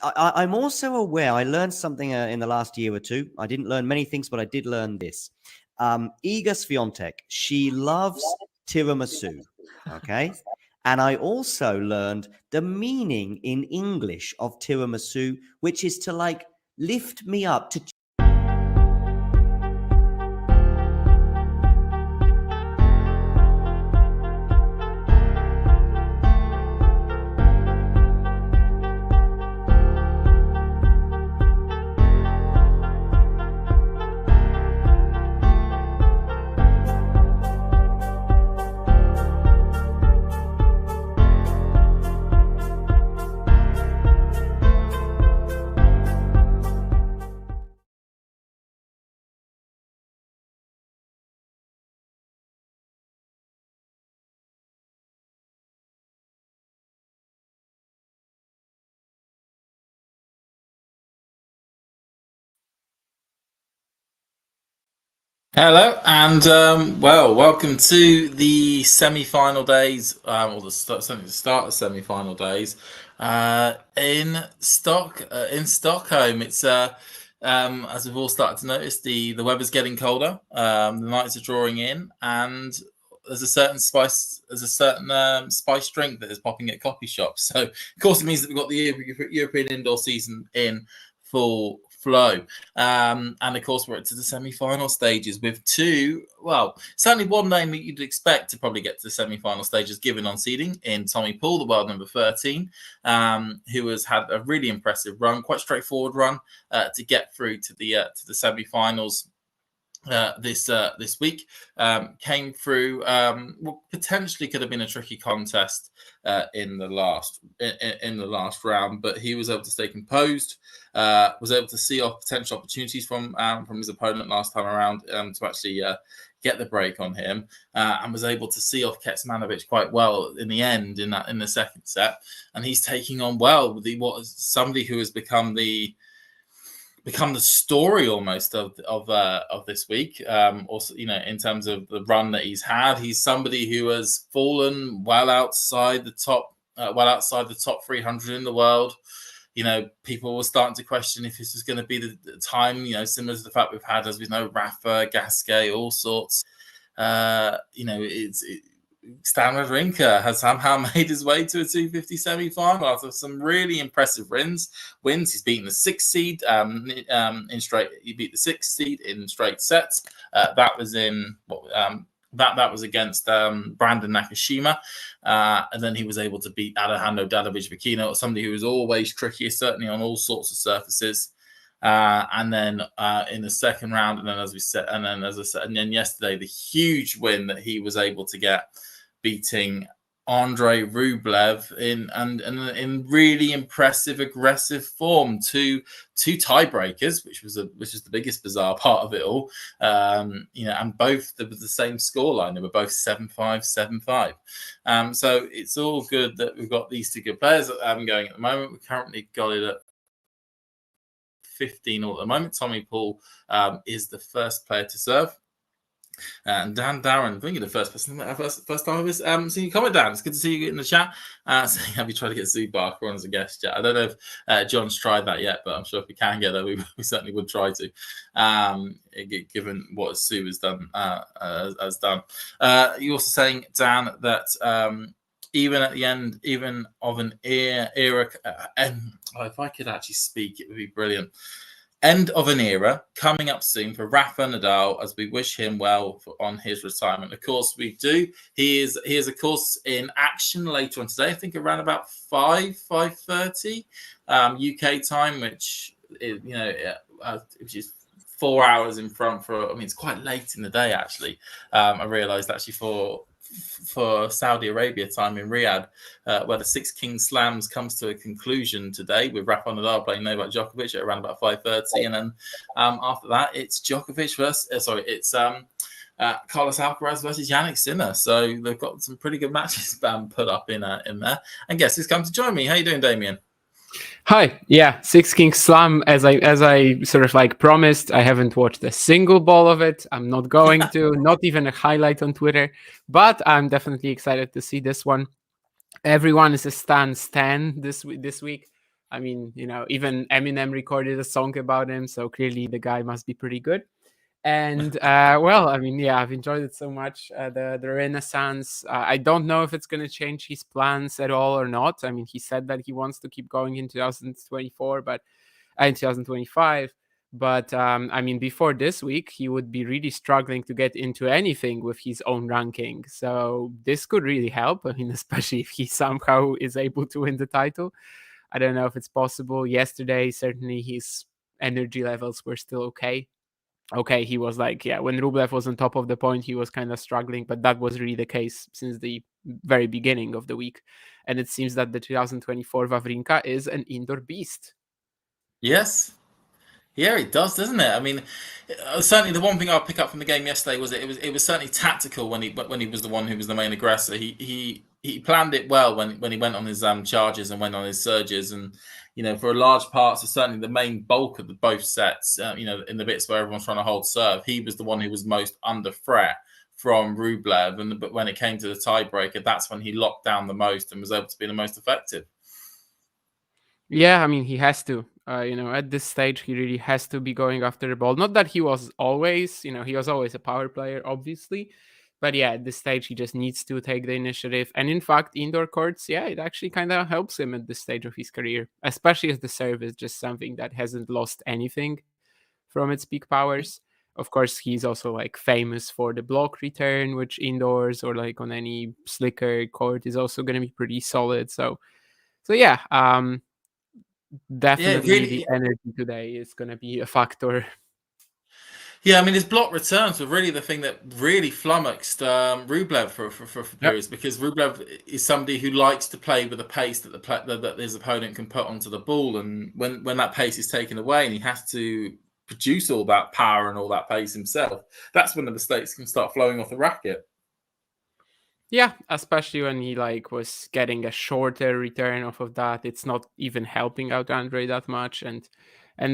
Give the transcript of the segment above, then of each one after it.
I'm also aware, I learned something in the last year or two. I didn't learn many things, but I did learn this. Iga Swiatek, she loves tiramisu, okay? And I also learned the meaning in English of tiramisu, which is to like lift me up, to Hello, and welcome to the semi-final days, or certainly the start of semi-final days in Stockholm. It's as we've all started to notice, the weather's getting colder. The nights are drawing in, and there's a certain spice drink that is popping at coffee shops. So, of course, it means that we've got the European indoor season in full flow. And of course, we're to the semi-final stages with certainly one name that you'd expect to probably get to the semi-final stages given on seeding in Tommy Paul, the world number 13, who has had a really impressive run, quite straightforward run to get through to the semi-finals. This week came through what potentially could have been a tricky contest in the last round, but he was able to stay composed, was able to see off potential opportunities from his opponent last time around to actually get the break on him, and was able to see off Kecmanovic quite well in the end in the second set, and he's taking on somebody who has become the story almost of this week. Also, in terms of the run that he's had, he's somebody who has fallen well outside the top 300 in the world. People were starting to question if this was going to be the time. Similar to the fact we've had, as we know, Rafa, Gasquet, all sorts. Stan Wawrinka has somehow made his way to a 250 semi-final after some really impressive wins. He's beaten the sixth seed in straight. He beat the sixth seed in straight sets. That was that was against Brandon Nakashima, and then he was able to beat Alejandro Davidovich-Fokina, somebody who was always tricky, certainly on all sorts of surfaces. And then in the second round, and then as I said, and then yesterday, the huge win that he was able to get, beating Andrei Rublev in really impressive, aggressive form. Two tiebreakers, which was the biggest bizarre part of it all. And both there was the same scoreline. They were both 7-5, 7-5. So it's all good that we've got these two good players going at the moment. We've currently got it at 15 all at the moment. Tommy Paul is the first player to serve. And Dan Darren, I think you're the first time I was seeing you comment, Dan. It's good to see you in the chat. Saying, have you tried to get Zubacher on as a guest chat? I don't know if John's tried that yet, but I'm sure if we can get that, we certainly would try to, given what Sue has done. You're also saying, Dan, that even at the end, even of an era, if I could actually speak, it would be brilliant. End of an era coming up soon for Rafa Nadal, as we wish him well on his retirement. Of course, we do. He is of course in action later on today. I think around about 5:30 UK time, which is which is 4 hours in front it's quite late in the day actually. I realised actually for Saudi Arabia time in Riyadh, where the Six Kings Slams comes to a conclusion today with Rafa Nadal playing Novak Djokovic at around about 5:30, and then after that it's Djokovic Carlos Alcaraz versus Yannick Sinner. So they've got some pretty good matches put up in there. And guess who's come to join me? How you doing, Damien? Hi. Yeah, Six Kings Slam, as I sort of like promised, I haven't watched a single ball of it. I'm not going to, not even a highlight on Twitter, but I'm definitely excited to see this one. Everyone is a Stan this week. I mean, even Eminem recorded a song about him, so clearly the guy must be pretty good. And well, I mean, yeah, I've enjoyed it so much. The Renaissance. I don't know if it's going to change his plans at all or not. I mean, he said that he wants to keep going in 2024, but in 2025. But I mean, before this week, he would be really struggling to get into anything with his own ranking. So this could really help. I mean, especially if he somehow is able to win the title. I don't know if it's possible. Yesterday, certainly his energy levels were still okay. Okay, he was like, yeah, when Rublev was on top of the point, he was kind of struggling, but that was really the case since the very beginning of the week. And it seems that the 2024 Wawrinka is an indoor beast. Yes. Yeah, it does, doesn't it? I mean, certainly the one thing I'll pick up from the game yesterday was that it was certainly tactical when he was the one who was the main aggressor. He planned it well when he went on his charges and went on his surges, and for a large part, so certainly the main bulk of both sets, in the bits where everyone's trying to hold serve, he was the one who was most under threat from Rublev, but when it came to the tiebreaker, that's when he locked down the most and was able to be the most effective. Yeah, I mean, he has to. At this stage, he really has to be going after the ball. Not that he was always, he was always a power player, obviously. But yeah, at this stage, he just needs to take the initiative. And in fact, indoor courts, yeah, it actually kind of helps him at this stage of his career, especially as the serve is just something that hasn't lost anything from its peak powers. Of course, he's also like famous for the block return, which indoors or like on any slicker court is also going to be pretty solid. So yeah, definitely really, the energy today is going to be a factor. Yeah, I mean, his block returns were really the thing that really flummoxed Rublev for periods, because Rublev is somebody who likes to play with a pace that his opponent can put onto the ball, and when that pace is taken away and he has to produce all that power and all that pace himself, that's when the mistakes can start flowing off the racket. Yeah, especially when he was getting a shorter return off of that. It's not even helping out Andre that much, and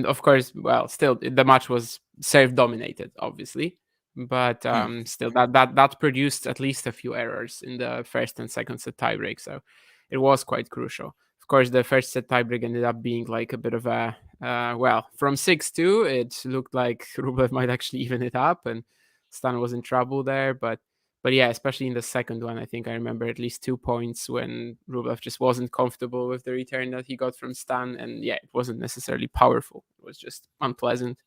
of course, well, still the match was serve dominated, obviously, but still that produced at least a few errors in the first and second set tiebreak, so it was quite crucial. Of course, the first set tiebreak ended up being like a bit of a from 6-2, it looked like Rublev might actually even it up, and Stan was in trouble there, but yeah, especially in the second one, I think I remember at least 2 points when Rublev just wasn't comfortable with the return that he got from Stan. And yeah, it wasn't necessarily powerful. It was just unpleasant.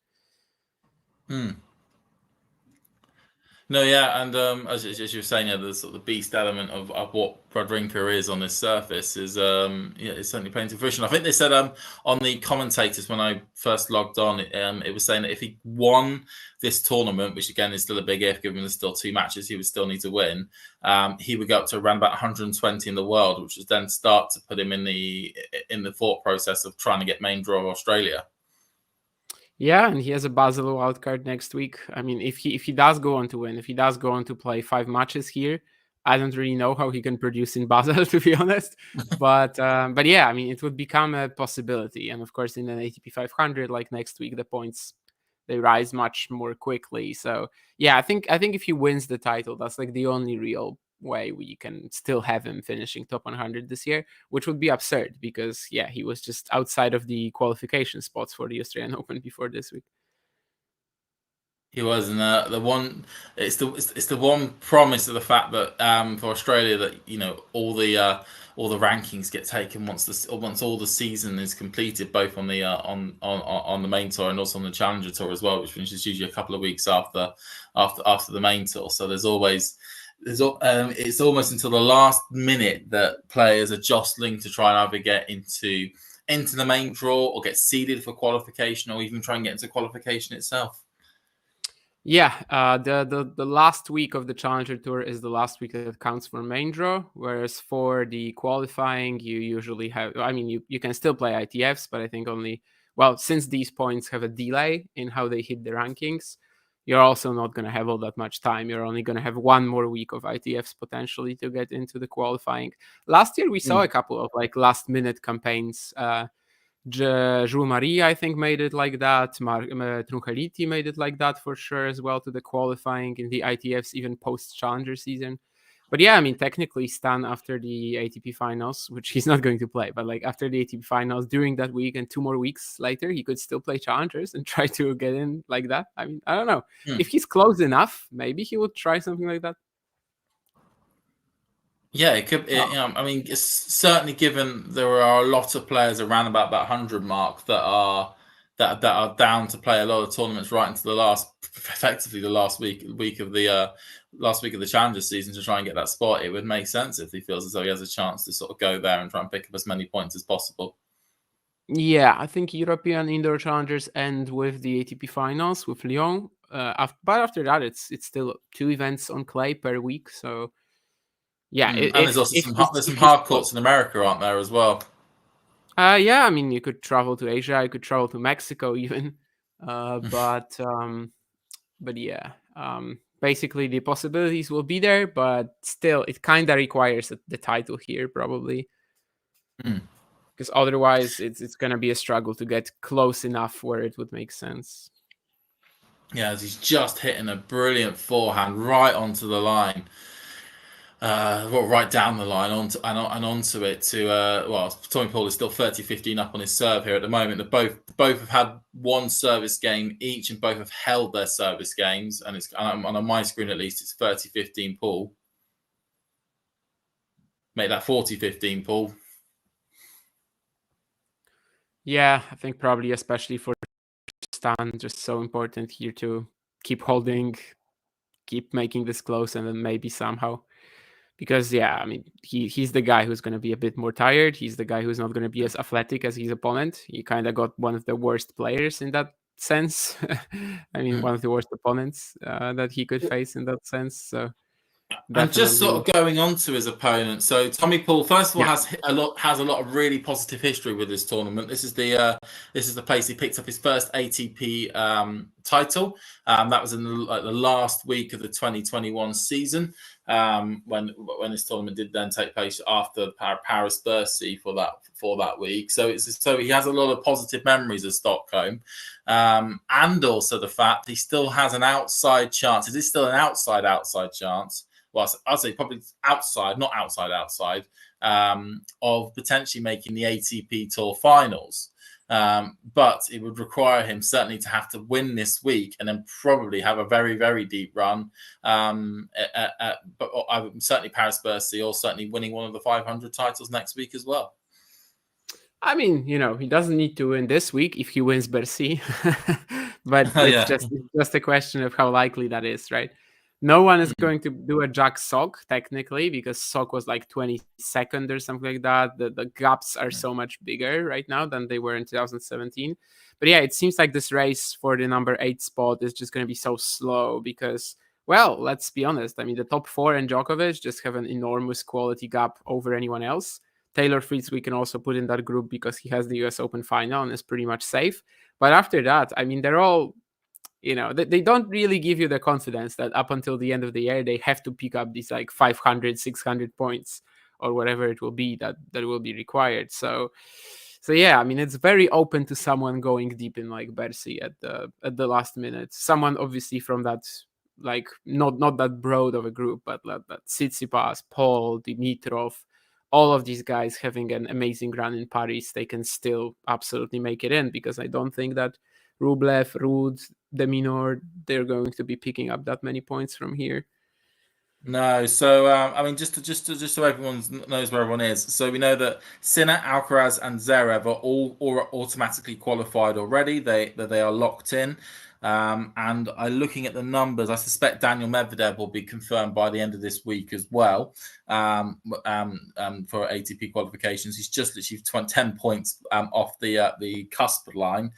No, yeah, and as you were saying, the sort of the beast element of what Wawrinka is on this surface is it's certainly playing to fruition. I think they said on the commentators when I first logged on, it was saying that if he won this tournament, which again is still a big if, given there's still 2 matches he would still need to win, he would go up to around about 120 in the world, which would then start to put him in the thought process of trying to get main draw of Australia. Yeah, and he has a Basel wildcard next week. I mean, if he does go on to win, if he does go on to play 5 matches here, I don't really know how he can produce in Basel, to be honest. But yeah, I mean, it would become a possibility. And of course, in an ATP 500, like next week, the points they rise much more quickly. So yeah, I think if he wins the title, that's like the only real way we can still have him finishing top 100 this year, which would be absurd because yeah, he was just outside of the qualification spots for the Australian Open before this week. He was, and it's the one promise of the fact that for Australia that all the rankings get taken once all the season is completed, both on the main tour and also on the Challenger Tour as well, which finishes usually a couple of weeks after the main tour. So it's almost until the last minute that players are jostling to try and either get into the main draw or get seeded for qualification, or even try and get into qualification itself. Yeah, the last week of the Challenger Tour is the last week that counts for main draw, whereas for the qualifying, you usually have, I mean, you can still play ITFs, but I think only, well, since these points have a delay in how they hit the rankings, you're also not going to have all that much time. You're only going to have 1 more week of ITFs potentially to get into the qualifying. Last year, we saw a couple of like last minute campaigns. Jules Marie, I think, made it like that. Trungeliti made it like that for sure as well to the qualifying in the ITFs, even post-Challenger season. But yeah, I mean, technically, Stan after the ATP finals, which he's not going to play, but like after the ATP finals during that week and 2 more weeks later, he could still play challengers and try to get in like that. I mean, I don't know. If he's close enough, maybe he would try something like that. Yeah, it could. I mean, it's certainly given there are a lot of players around about that 100 mark that are down to play a lot of tournaments right into the effectively the last week of the Challenger season to try and get that spot. It would make sense if he feels as though he has a chance to sort of go there and try and pick up as many points as possible. Yeah, I think European Indoor Challengers end with the ATP finals with Lyon. But after that, it's still 2 events on clay per week. So yeah, and there's also some hard courts in America, aren't there, as well? Yeah, I mean, you could travel to Asia, you could travel to Mexico even, but yeah, basically the possibilities will be there, but still, it kind of requires the title here probably, because otherwise it's gonna be a struggle to get close enough where it would make sense. Yeah, as he's just hitting a brilliant forehand right onto the line. Right down the line onto it to Tommy Paul is still 30-15 up on his serve here at the moment. They both have had one service game each, and both have held their service games. And it's on my screen at least, it's 30-15 Paul. Make that 40-15 Paul. Yeah, I think probably especially for Stan, just so important here to keep holding, keep making this close, and then maybe somehow. Because yeah, I mean, he's the guy who's going to be a bit more tired. He's the guy who's not going to be as athletic as his opponent. He kind of got one of the worst players in that sense. I mean, one of the worst opponents that he could face in that sense. So, and just sort of going on to his opponent. So Tommy Paul, first of all, has a lot of really positive history with this tournament. This is the place he picked up his first ATP title. That was in the last week of the 2021 season. When this tournament did then take place after Paris-Bercy for that week. So he has a lot of positive memories of Stockholm, and also the fact he still has an outside chance. It is still an outside chance. Well, I'd say probably outside, not outside, of potentially making the ATP Tour finals. But it would require him certainly to have to win this week and then probably have a very, very deep run. But certainly Paris-Bercy, or certainly winning one of the 500 titles next week as well. I mean, he doesn't need to win this week if he wins Bercy, but it's just a question of how likely that is, right? No one is going to do a Jack Sock technically, because Sock was like 22nd or something like that. The gaps are so much bigger right now than they were in 2017. But yeah, it seems like this race for the number 8 spot is just going to be so slow because, well, let's be honest. I mean, the top 4 and Djokovic just have an enormous quality gap over anyone else. Taylor Fritz we can also put in that group because he has the US Open final and is pretty much safe. But after that, I mean, they're all... they don't really give you the confidence that up until the end of the year, they have to pick up these like 500, 600 points or whatever it will be that will be required. So yeah, I mean, it's very open to someone going deep in like Bercy at the last minute. Someone obviously from that, like not that broad of a group, but that Tsitsipas, Paul, Dimitrov, all of these guys having an amazing run in Paris, they can still absolutely make it in, because I don't think that Rublev, Ruud, De Minaur, they're going to be picking up that many points from here. No, so I mean, just so everyone knows where everyone is. So we know that Sinner, Alcaraz, and Zverev are all automatically qualified already. They are locked in. And looking at the numbers, I suspect Daniel Medvedev will be confirmed by the end of this week as well for ATP qualifications. He's just literally 10 points off the cusp line,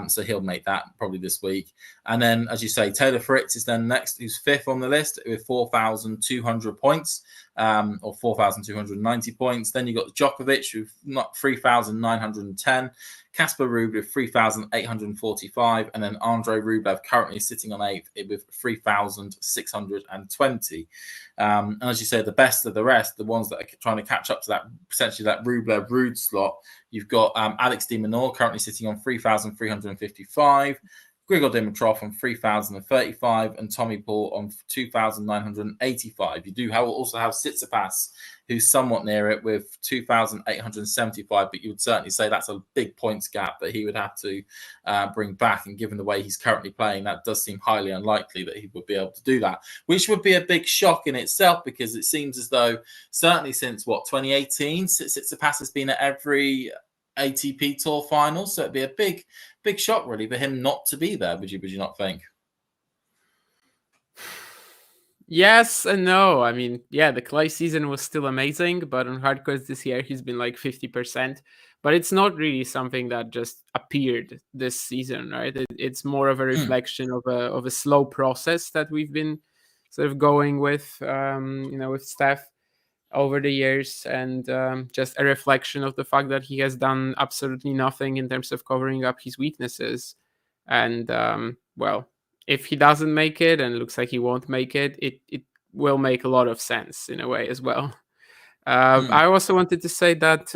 so he'll make that probably this week. And then, as you say, Taylor Fritz is then next, who's 5th on the list with 4,200 points, or 4,290 points. Then you got Djokovic with 3,910. Casper Ruud with 3,845, and then Andrei Rublev currently sitting on 8th with 3,620. And as you say, the best of the rest, the ones that are trying to catch up to that, potentially that Rublev-Ruud slot, you've got Alex de Minaur currently sitting on 3,355. Grigor Dimitrov on 3,035, and Tommy Paul on 2,985. You do also have Tsitsipas, who's somewhat near it with 2,875, but you would certainly say that's a big points gap that he would have to bring back. And given the way he's currently playing, that does seem highly unlikely that he would be able to do that, which would be a big shock in itself, because it seems as though certainly since 2018, Tsitsipas has been at every ATP Tour final, so it'd be a big shock really for him not to be there. Would you not think? Yes and no. I mean, yeah, the clay season was still amazing, but on hard courts this year he's been like 50%. But it's not really something that just appeared this season, right? It's more of a reflection of a slow process that we've been sort of going with, with Steph over the years, and just a reflection of the fact that he has done absolutely nothing in terms of covering up his weaknesses. And well, if he doesn't make it, and it looks like he won't make it, it will make a lot of sense in a way as well. I also wanted to say that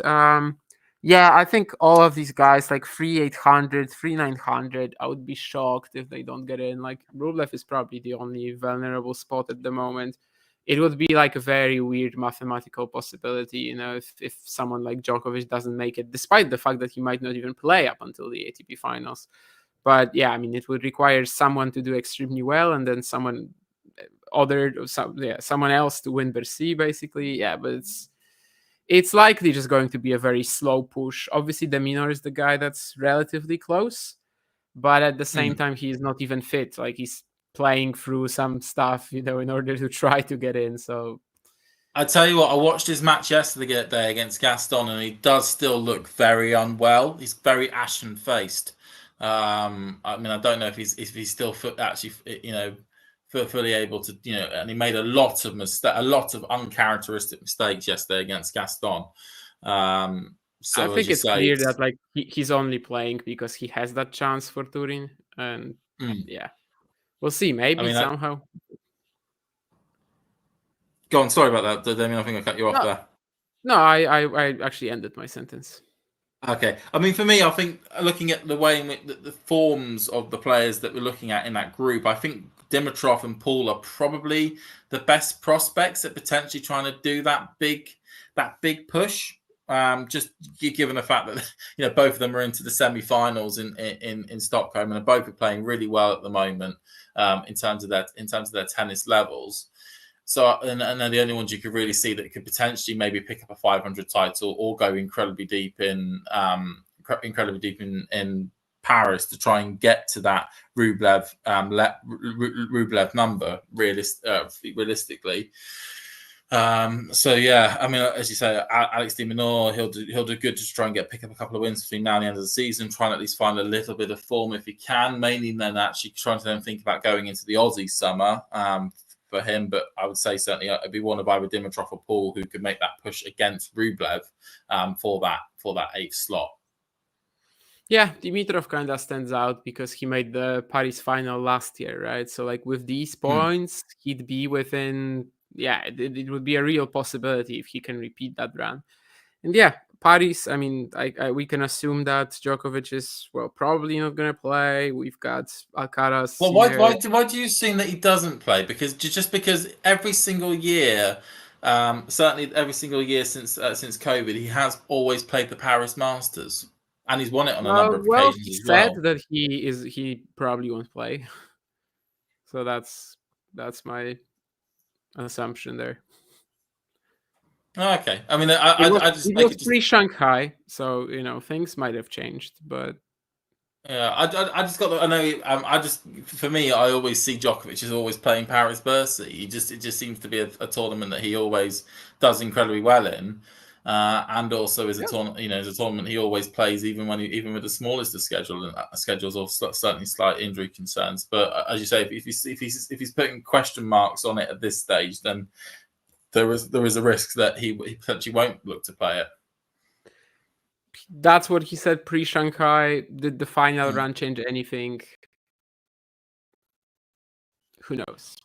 yeah, I think all of these guys like 3,800, 3,900, I would be shocked if they don't get in. Like Rublev is probably the only vulnerable spot at the moment. It would be like a very weird mathematical possibility, if someone like Djokovic doesn't make it, despite the fact that he might not even play up until the ATP finals. But yeah, I mean, it would require someone to do extremely well, and then someone else to win Bercy, basically. Yeah, but it's likely just going to be a very slow push. Obviously, De Minaur is the guy that's relatively close, but at the same time, he's not even fit. Like he's playing through some stuff, in order to try to get in. So I tell you what, I watched his match yesterday against Gaston, and he does still look very unwell. He's very ashen faced. I mean, I don't know if he's still actually, fully able to, and he made a lot of uncharacteristic mistakes yesterday against Gaston. So I think it's clear that like he's only playing because he has that chance for Turin, and yeah, we'll see. Maybe somehow. Go on. Sorry about that, Damien. I think I cut you off there. No, I actually ended my sentence. Okay. I mean, for me, I think looking at the way in which the forms of the players that we're looking at in that group, I think Dimitrov and Paul are probably the best prospects at potentially trying to do that big push. Just given the fact that both of them are into the semi-finals in Stockholm, and both are playing really well at the moment in terms of their tennis levels. So, and they're the only ones you could really see that could potentially maybe pick up a 500 title or go incredibly deep in Paris to try and get to that Rublev number realistically. So yeah, I mean, as you say, Alex de Minaur, he'll do good to try and pick up a couple of wins between now and the end of the season, try and at least find a little bit of form if he can. Mainly, then actually trying to then think about going into the Aussie summer for him. But I would say certainly it'd be one of either Dimitrov or Paul who could make that push against Rublev for that 8th slot. Yeah, Dimitrov kind of stands out because he made the Paris final last year, right? So like with these points, he'd be within. Yeah, it would be a real possibility if he can repeat that run. And yeah, Paris, I mean, we can assume that Djokovic is, probably not going to play. We've got Alcaraz. Well, why do you assume that he doesn't play? Because every single year, certainly every single year since COVID, he has always played the Paris Masters, and he's won it on a number of occasions he as well. said that he probably won't play. So that's my assumption there. Okay, I mean, it was pre-Shanghai, so things might have changed, but yeah, I just got. I know. For me, I always see Djokovic as always playing Paris Bercy. It just seems to be a tournament that he always does incredibly well in, and also as a tournament, as a tournament he always plays even with the smallest of schedules or certainly slight injury concerns. But as you say, if he's putting question marks on it at this stage, then there is a risk that he potentially won't look to play it. That's what he said pre-Shanghai. Did the final run change anything? Who knows?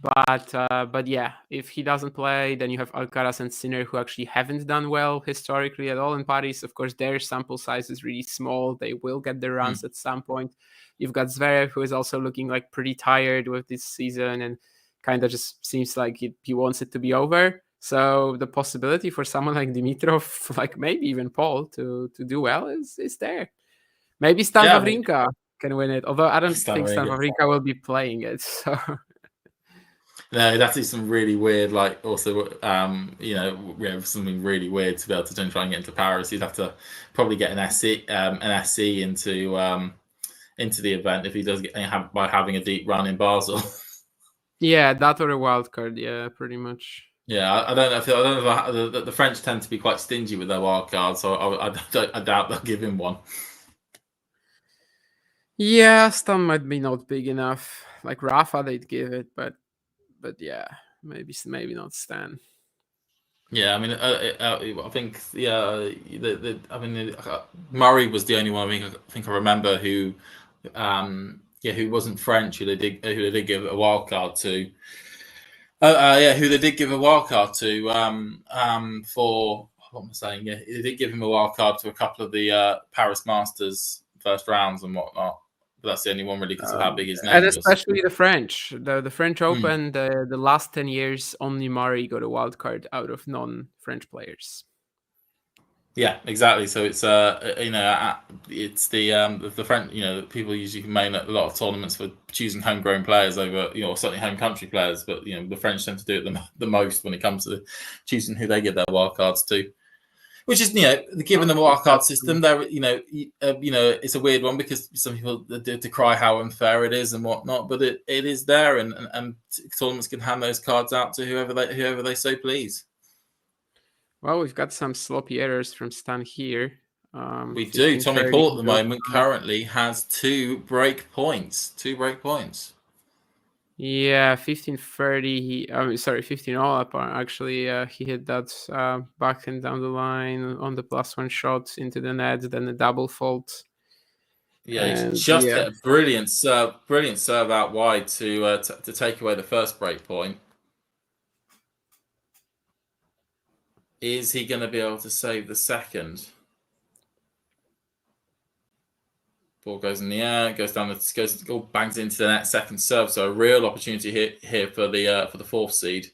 But yeah, if he doesn't play, then you have Alcaraz and Sinner, who actually haven't done well historically at all in Paris. Of course, their sample size is really small. They will get their runs at some point. You've got Zverev, who is also looking like pretty tired with this season and kind of just seems like he wants it to be over. So the possibility for someone like Dimitrov, like maybe even Paul, to do well is there. Maybe Stan Wawrinka can win it, although I don't think Stan Wawrinka will be playing it. So. No, that is some really weird, like, also, we have something really weird to be able to try and get into Paris. You'd have to probably get an SC into the event if he does get by having a deep run in Basel. Yeah, that or a wild card. Yeah, pretty much. Yeah, I don't know. The French tend to be quite stingy with their wild cards, so I doubt they'll give him one. Yeah, Stan might be not big enough. Like Rafa, they'd give it, but yeah, maybe not Stan. Yeah, I mean, I think Murray was the only one I think I remember who wasn't French who they did give a wild card to. Who they did give a wild card to for what am I saying? Yeah, they did give him a wild card to a couple of the Paris Masters first rounds and whatnot. But that's the only one really because of how big his name and was. especially the French. The French Open, the last 10 years, only Murray got a wild card out of non-French players. Yeah, exactly. So it's it's the French. People usually main a lot of tournaments for choosing homegrown players over certainly home country players, but the French tend to do it the most when it comes to choosing who they give their wild cards to. Which is, given the wildcard system, there, it's a weird one because some people decry how unfair it is and whatnot, but it is there, and tournaments can hand those cards out to whoever they so please. Well, we've got some sloppy errors from Stan here. We do. Tommy Paul at the moment currently has 2 break points. Yeah, 15-30. 15 all up. Actually, he hit that backhand down the line on the +1 shot into the net, then a double fault. Yeah, he's just hit a brilliant serve out wide to take away the first break point. Is he going to be able to save the second? Ball goes in the air, goes down, bangs into the net, second serve. So a real opportunity here for the 4th seed.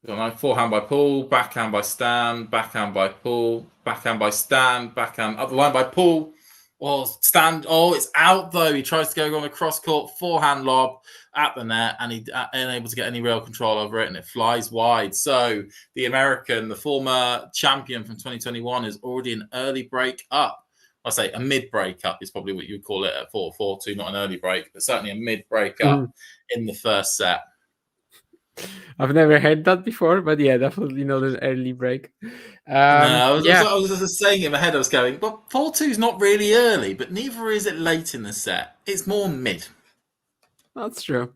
Forehand by Paul, backhand by Stan, backhand by Paul, backhand by Stan, backhand up the line by Paul. Well, Stan, it's out though. He tries to go on a cross court forehand lob at the net, and he unable to get any real control over it, and it flies wide. So the American, the former champion from 2021, is already an early break up. I say a mid break up is probably what you would call it at 4-4-2, not an early break, but certainly a mid break up in the first set. I've never heard that before, but yeah, definitely not an early break. I was just saying in my head, I was going, but 4-2 is not really early, but neither is it late in the set. It's more mid. That's true.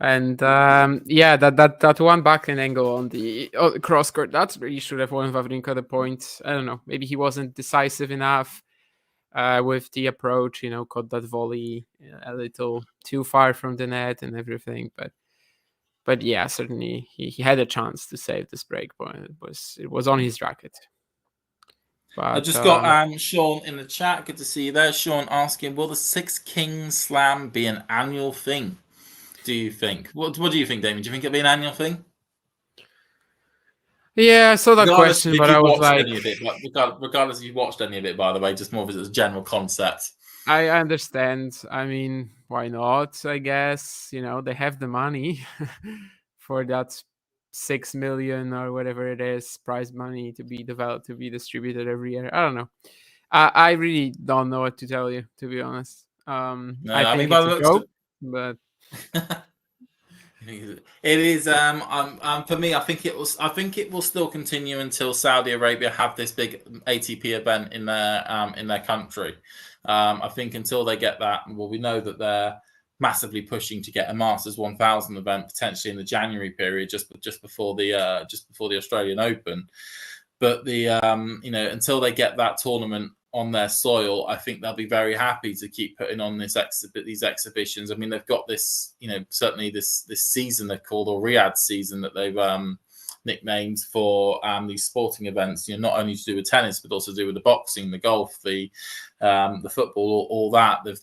And that one backhand angle on the cross court, that really should have won Wawrinka the point. I don't know, maybe he wasn't decisive enough with the approach, caught that volley a little too far from the net and everything, but yeah, certainly he had a chance to save this break point. It was on his racket. But, I just got Sean in the chat. Good to see you there. Sean asking, will the 6 Kings Slam be an annual thing? Do you think? What do you think, Damien? Do you think it'll be an annual thing? Yeah, I saw that question, but I was like... Regardless if you watched any of it, by the way, just more of it as a general concept. I understand. I mean, why not? I guess, they have the money for that 6 million or whatever it is, prize money to be developed, to be distributed every year. I don't know. I really don't know what to tell you, to be honest. I think it's a joke, but it is. For me, I think it will still continue until Saudi Arabia have this big ATP event in their country. I think until they get that, well, we know that they're massively pushing to get a Masters 1000 event potentially in the January period, just before the Australian Open. But until they get that tournament on their soil, I think they'll be very happy to keep putting on these exhibitions. I mean, they've got this, certainly this season they've called, or Riyadh season, that they've nicknamed for these sporting events. Not only to do with tennis, but also to do with the boxing, the golf, the football, all that. They've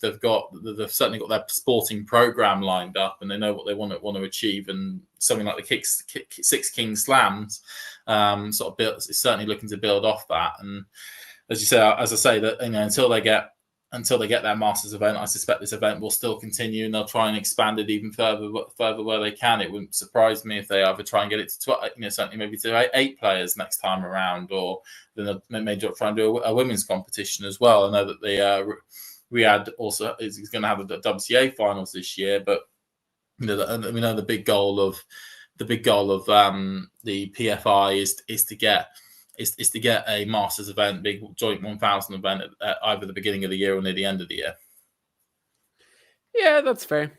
certainly got their sporting program lined up, and they know what they want to achieve. And something like the Six Kings Slams is certainly looking to build off that. And as I say, that until they get their Masters event, I suspect this event will still continue, and they'll try and expand it even further where they can. It wouldn't surprise me if they either try and get it to certainly maybe to 8 players next time around, or then they may try and do a women's competition as well. I know that the Riyadh also is going to have the WTA finals this year, but we know the big goal of the PFI is to get a Masters event, big joint 1000 event at either the beginning of the year or near the end of the year. Yeah, that's fair.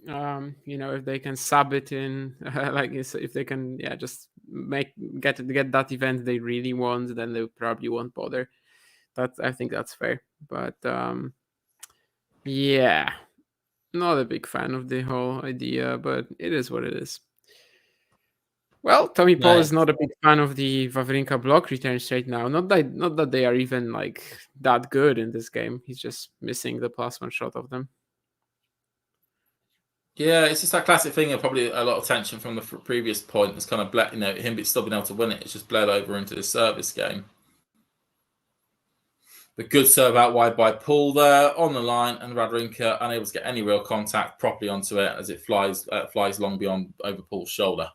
If they can sub it in, if they can, just get that event they really want, then they probably won't bother. I think that's fair. But not a big fan of the whole idea, but it is what it is. Well, Tommy Paul is not a big fan of the Wawrinka block returns right now. Not that they are even that good in this game. He's just missing the +1 shot of them. Yeah, it's just that classic thing of probably a lot of tension from the previous point. It's kind of him still being able to win it. It's just bled over into the service game. The good serve out wide by Paul there on the line, and Wawrinka unable to get any real contact properly onto it as it flies long beyond over Paul's shoulder.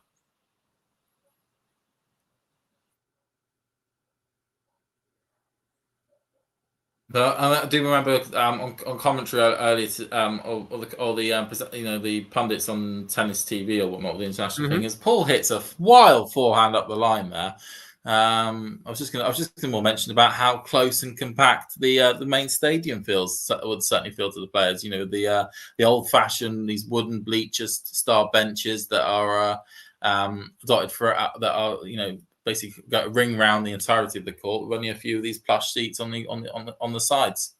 But I do remember on commentary earlier, the pundits on tennis TV or whatnot, the international thing is Paul hits a wild forehand up the line there. I was just going to more mention about how close and compact the main stadium would certainly feel to the players. The old fashioned, these wooden bleachers style benches that are dotted that are basically got a ring around the entirety of the court with only a few of these plush seats on the sides.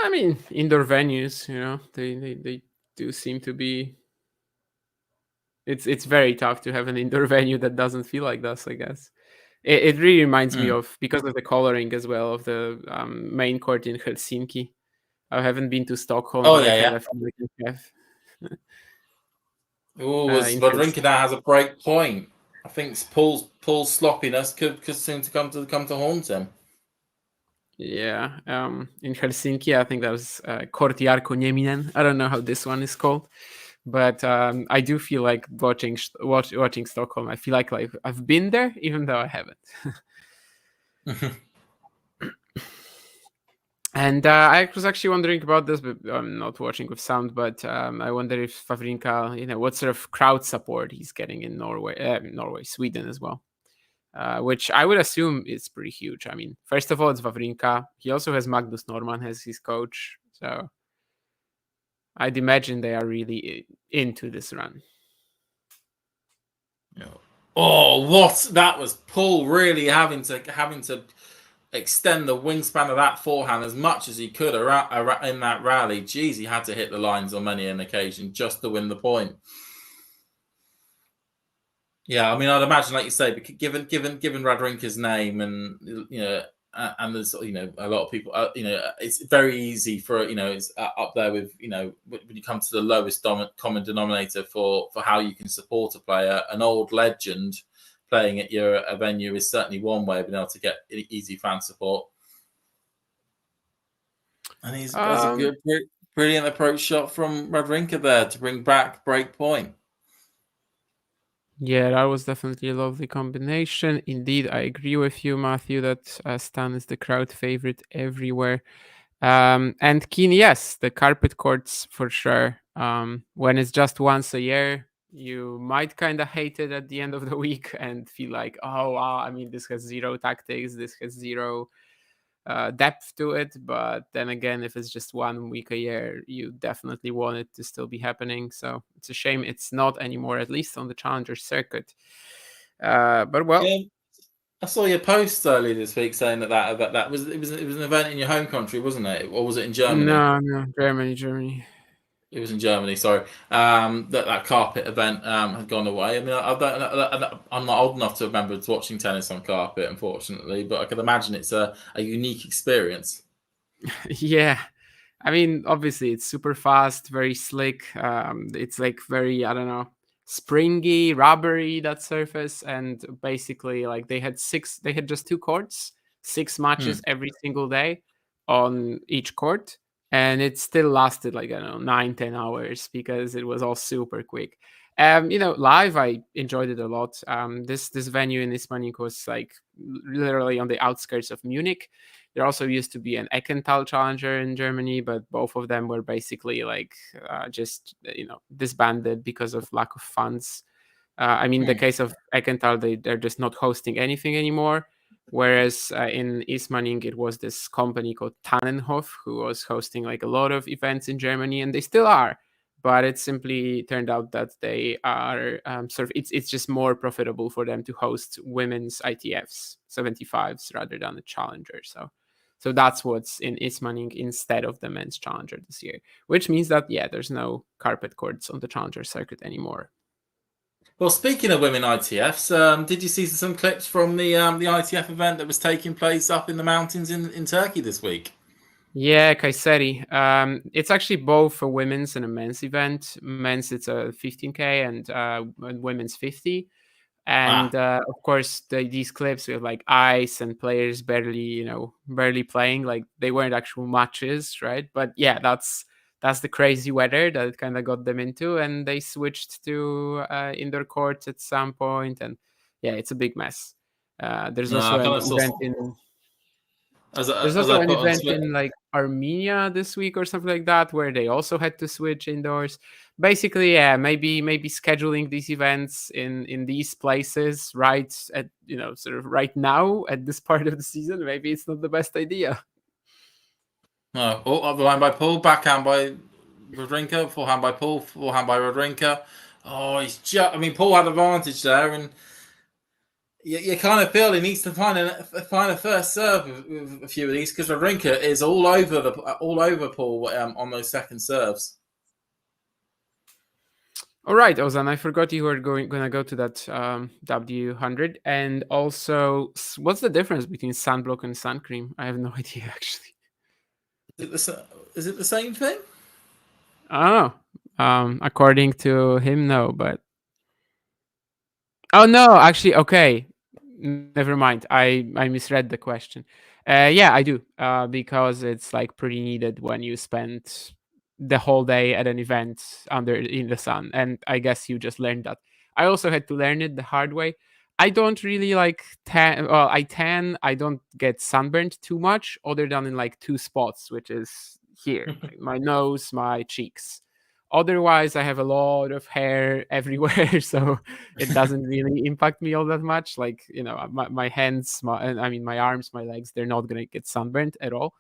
I mean, indoor venues, they do seem to be. It's very tough to have an indoor venue that doesn't feel like this, I guess. It really reminds me of, because of the coloring as well, of the main court in Helsinki. I haven't been to Stockholm. Oh, but yeah, I yeah. feel like I have. Wawrinka now has a break point. I think Paul's sloppiness could seem to come to haunt him. Yeah, in Helsinki, I think that was Kortti Jarkko Nieminen. I don't know how this one is called, but I do feel like watching Stockholm. I feel like I've been there, even though I haven't. And I was actually wondering about this, but I'm not watching with sound. But I wonder if Wawrinka, what sort of crowd support he's getting in Sweden as well. Which I would assume is pretty huge. I mean, first of all, it's Wawrinka. He also has Magnus Norman as his coach. So I'd imagine they are really into this run. Oh, that was Paul really having to extend the wingspan of that forehand as much as he could in that rally. Geez, he had to hit the lines on many an occasion just to win the point. Yeah, I mean, I'd imagine, like you say, but given Wawrinka's name, and and there's a lot of people, it's very easy for it's up there with when you come to the lowest common denominator for how you can support a player. An old legend playing at your venue is certainly one way of being able to get easy fan support. And he's has a good, brilliant approach shot from Wawrinka there to bring back break point. Yeah, that was definitely a lovely combination. Indeed, I agree with you, Matthew, that Stan is the crowd favorite everywhere. And Keen, yes, the carpet courts for sure. When it's just once a year, you might kind of hate it at the end of the week and feel like, oh, wow, I mean, this has zero tactics, this has zero depth to it. But then again, if it's just 1 week a year, you definitely want it to still be happening. So it's a shame it's not anymore, at least on the Challenger circuit. But well, I saw your post earlier this week saying that was it was an event in your home country, wasn't it? Or was it in Germany? No, Germany. It was in Germany. Sorry, that carpet event had gone away. I mean, I'm not old enough to remember watching tennis on carpet, unfortunately, but I can imagine it's a unique experience. Yeah. I mean, obviously, it's super fast, very slick. It's like very, I don't know, springy, rubbery, that surface. And basically, like they had just 2 courts, 6 matches every single day on each court. And it still lasted like, I don't know, 9-10 hours because it was all super quick. Live, I enjoyed it a lot. This venue in Ismaning was like literally on the outskirts of Munich. There also used to be an Eckental Challenger in Germany, but both of them were basically like just disbanded because of lack of funds. The case of Eckental, they're just not hosting anything anymore. Whereas in Ismaning, it was this company called Tannenhof who was hosting like a lot of events in Germany, and they still are. But it simply turned out that they are it's just more profitable for them to host women's ITFs 75s rather than the Challenger. So that's what's in Ismaning instead of the men's Challenger this year, which means that, there's no carpet courts on the Challenger circuit anymore. Well, speaking of women ITFs, did you see some clips from the ITF event that was taking place up in the mountains in Turkey this week? Yeah, Kayseri. It's actually both a women's and a men's event. Men's, it's a 15K, and women's 50. And of course, these clips with like ice and players barely playing, like they weren't actual matches, right? But yeah, that's the crazy weather that kind of got them into, and they switched to indoor courts at some point, and yeah, it's a big mess. There's No, also I kind an of saw event in as there's as I also an put on event Twitter. in like Armenia this week or something like that, where they also had to switch indoors. Basically, yeah, maybe scheduling these events in these places right at sort of right now at this part of the season, maybe it's not the best idea. No, overhand by Paul, backhand by Wawrinka, forehand by Paul, forehand by Wawrinka. Oh, Paul had advantage there, and you kind of feel he needs to find a first serve with a few of these because Wawrinka is all over Paul on those second serves. All right, Ozan, I forgot you were going to go to that W100, and also, what's the difference between sunblock and sun cream? I have no idea actually. Is it the same thing? Oh, according to him, no, but oh no, actually, okay, never mind. I misread the question. Yeah, I do, because it's like pretty needed when you spend the whole day at an event in the sun, and I guess you just learned that. I also had to learn it the hard way. I don't really like tan. Well, I tan. I don't get sunburned too much, other than in like 2 spots, which is here, like my nose, my cheeks. Otherwise, I have a lot of hair everywhere, so it doesn't really impact me all that much. Like my hands, my arms, my legs, they're not gonna get sunburned at all.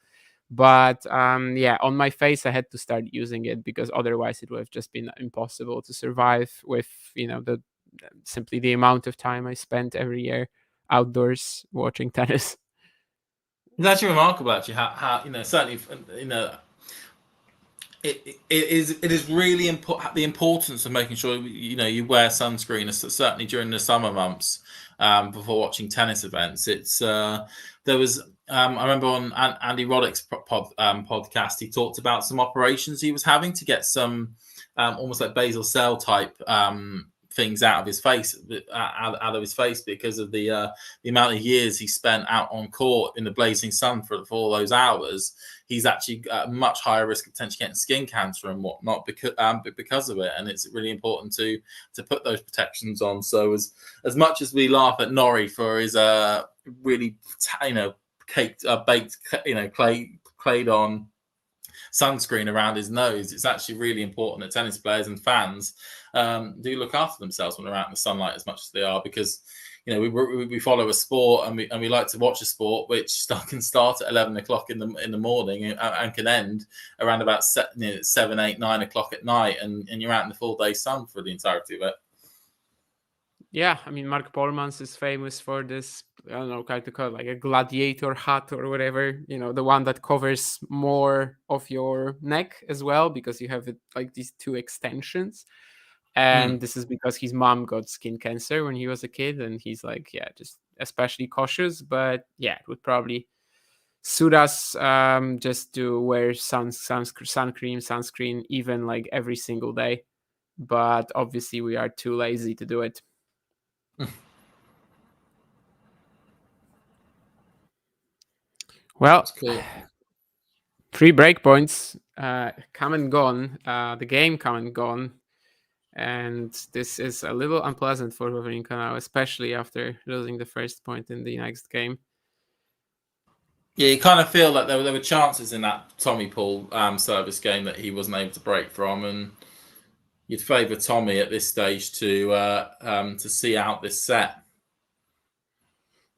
But yeah, on my face, I had to start using it because otherwise it would have just been impossible to survive with the simply the amount of time I spent every year outdoors watching tennis. It's actually remarkable, actually, how certainly it is really important, the importance of making sure you wear sunscreen, certainly during the summer months, before watching tennis events. It's there was I remember on Andy Roddick's podcast, he talked about some operations he was having to get some almost like basal cell type things out of his face, because of the amount of years he spent out on court in the blazing sun for all those hours. He's actually at a much higher risk of potentially getting skin cancer and whatnot because of it. And it's really important to put those protections on. So as much as we laugh at Norrie for his really baked clayed on sunscreen around his nose, it's actually really important that tennis players and fans do look after themselves when they're out in the sunlight as much as they are, because we follow a sport, and we like to watch a sport which can start at 11 o'clock in the morning and can end around about 7, 8, 9 o'clock at night, and you're out in the full day sun for the entirety of it. Yeah, I mean, Mark Polmans is famous for this, I don't know, kind of call it like a gladiator hat or whatever, the one that covers more of your neck as well, because you have like these two extensions. And this is because his mom got skin cancer when he was a kid, and he's like, yeah, just especially cautious. But yeah, it would probably suit us just to wear sunscreen, even like every single day. But obviously, we are too lazy to do it. Well, cool. 3 breakpoints come and gone. The game come and gone. And this is a little unpleasant for Wawrinka now, especially after losing the first point in the next game. Yeah, you kind of feel like there were chances in that Tommy Paul service game that he wasn't able to break from, and you'd favour Tommy at this stage to see out this set.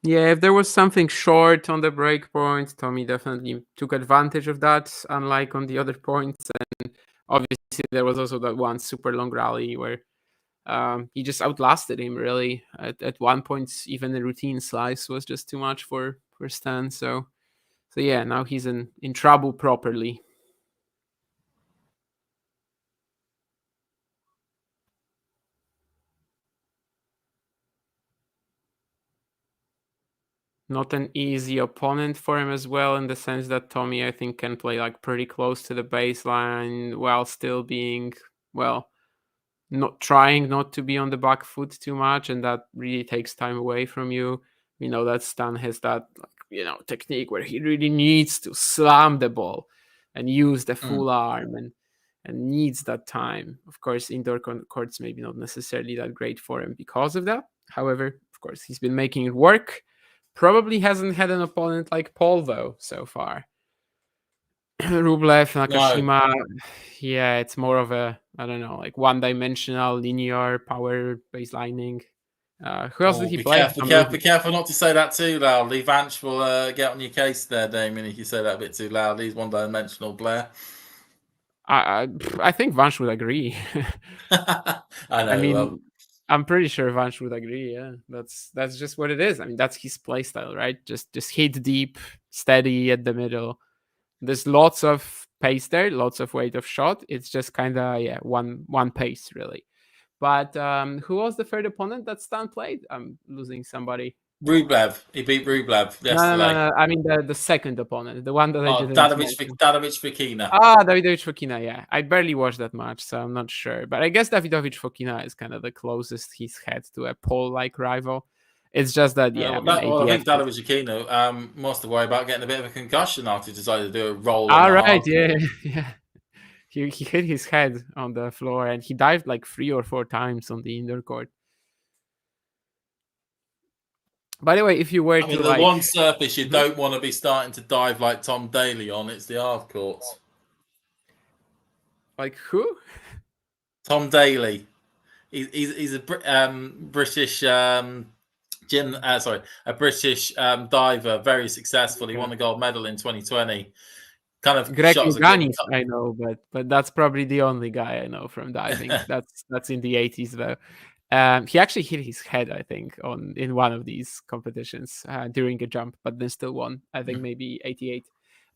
Yeah, if there was something short on the break point, Tommy definitely took advantage of that, unlike on the other points. And obviously, there was also that one super long rally where he just outlasted him, really. At one point, even the routine slice was just too much for Stan. So yeah, now he's in trouble properly. Not an easy opponent for him as well, in the sense that Tommy, I think, can play like pretty close to the baseline while still being, well, not trying not to be on the back foot too much, and that really takes time away from you. We know that Stan has that technique where he really needs to slam the ball and use the full arm and needs that time. Of course, indoor courts maybe not necessarily that great for him because of that. However, of course, he's been making it work. Probably hasn't had an opponent like Paul, though, so far. Rublev, Nakashima, yeah, it's more of a, I don't know, like one-dimensional, linear power baselining. Who else did he play? Be careful not to say that too loudly. Vanch will get on your case there, Damien, if you say that a bit too loudly. He's one-dimensional player. I think Vanch would agree. I know. I mean, I'm pretty sure Vanch would agree. Yeah, that's just what it is. I mean, that's his play style, right? Just hit deep, steady at the middle. There's lots of pace there, lots of weight of shot. It's just kind of one pace really. But who was the third opponent that Stan played? I'm losing somebody. Rublev. He beat Rublev yesterday. No. I mean the second opponent, the one that I didn't. Davidovich Fokina. Davidovich Fokina. Yeah, I barely watched that match, so I'm not sure. But I guess Davidovich Fokina is kind of the closest he's had to a Paul-like rival. It's just that, I think Davidovich Fokina must have worried about getting a bit of a concussion after he decided to do a roll. All right, yeah. He hit his head on the floor and he dived like 3 or 4 times on the indoor court. By the way, if you were the one surface you don't want to be starting to dive like Tom Daley on, it's the hard courts. Like who? Tom Daley. He's a British a British diver, very successful. He won the gold medal in 2020. Kind of Greg Louganis, I know, but that's probably the only guy I know from diving. that's in the 80s though. He actually hit his head, I think, in one of these competitions during a jump, but then still won. I think maybe 88.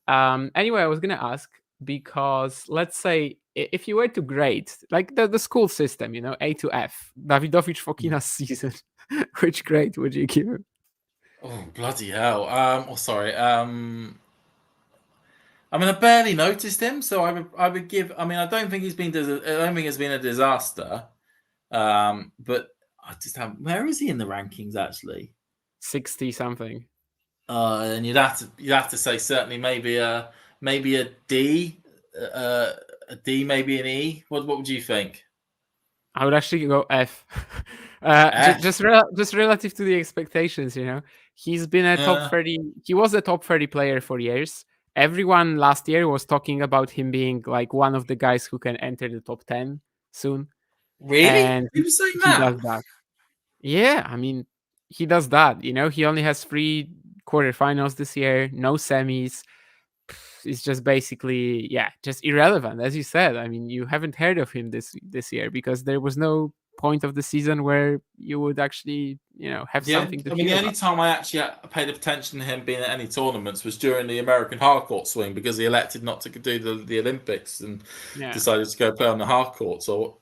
Anyway, I was gonna ask, because let's say if you were to grade like the school system, A to F, Davidovich Fokina's season, which grade would you give him? Oh bloody hell! I mean, I barely noticed him, so I would give. I mean, I don't think it's been a disaster. But I just have. Where is he in the rankings actually? 60 something. And you'd have to say certainly maybe a D, maybe an E. What would you think? I would actually go F. F? Just relative to the expectations, he's been a top 30. He was a top 30 player for years. Everyone last year was talking about him being like one of the guys who can enter the top 10 soon. Really? And he was saying that? Does that. Yeah, I mean, he does that. He only has 3 quarterfinals this year, no semis. is just basically, just irrelevant, as you said. I mean, you haven't heard of him this year because there was no point of the season where you would actually, have something to I mean, hear the only about. time I actually paid attention to him being at any tournaments was during the American hardcourt swing, because he elected not to do the Olympics and decided to go play on the hardcourt. So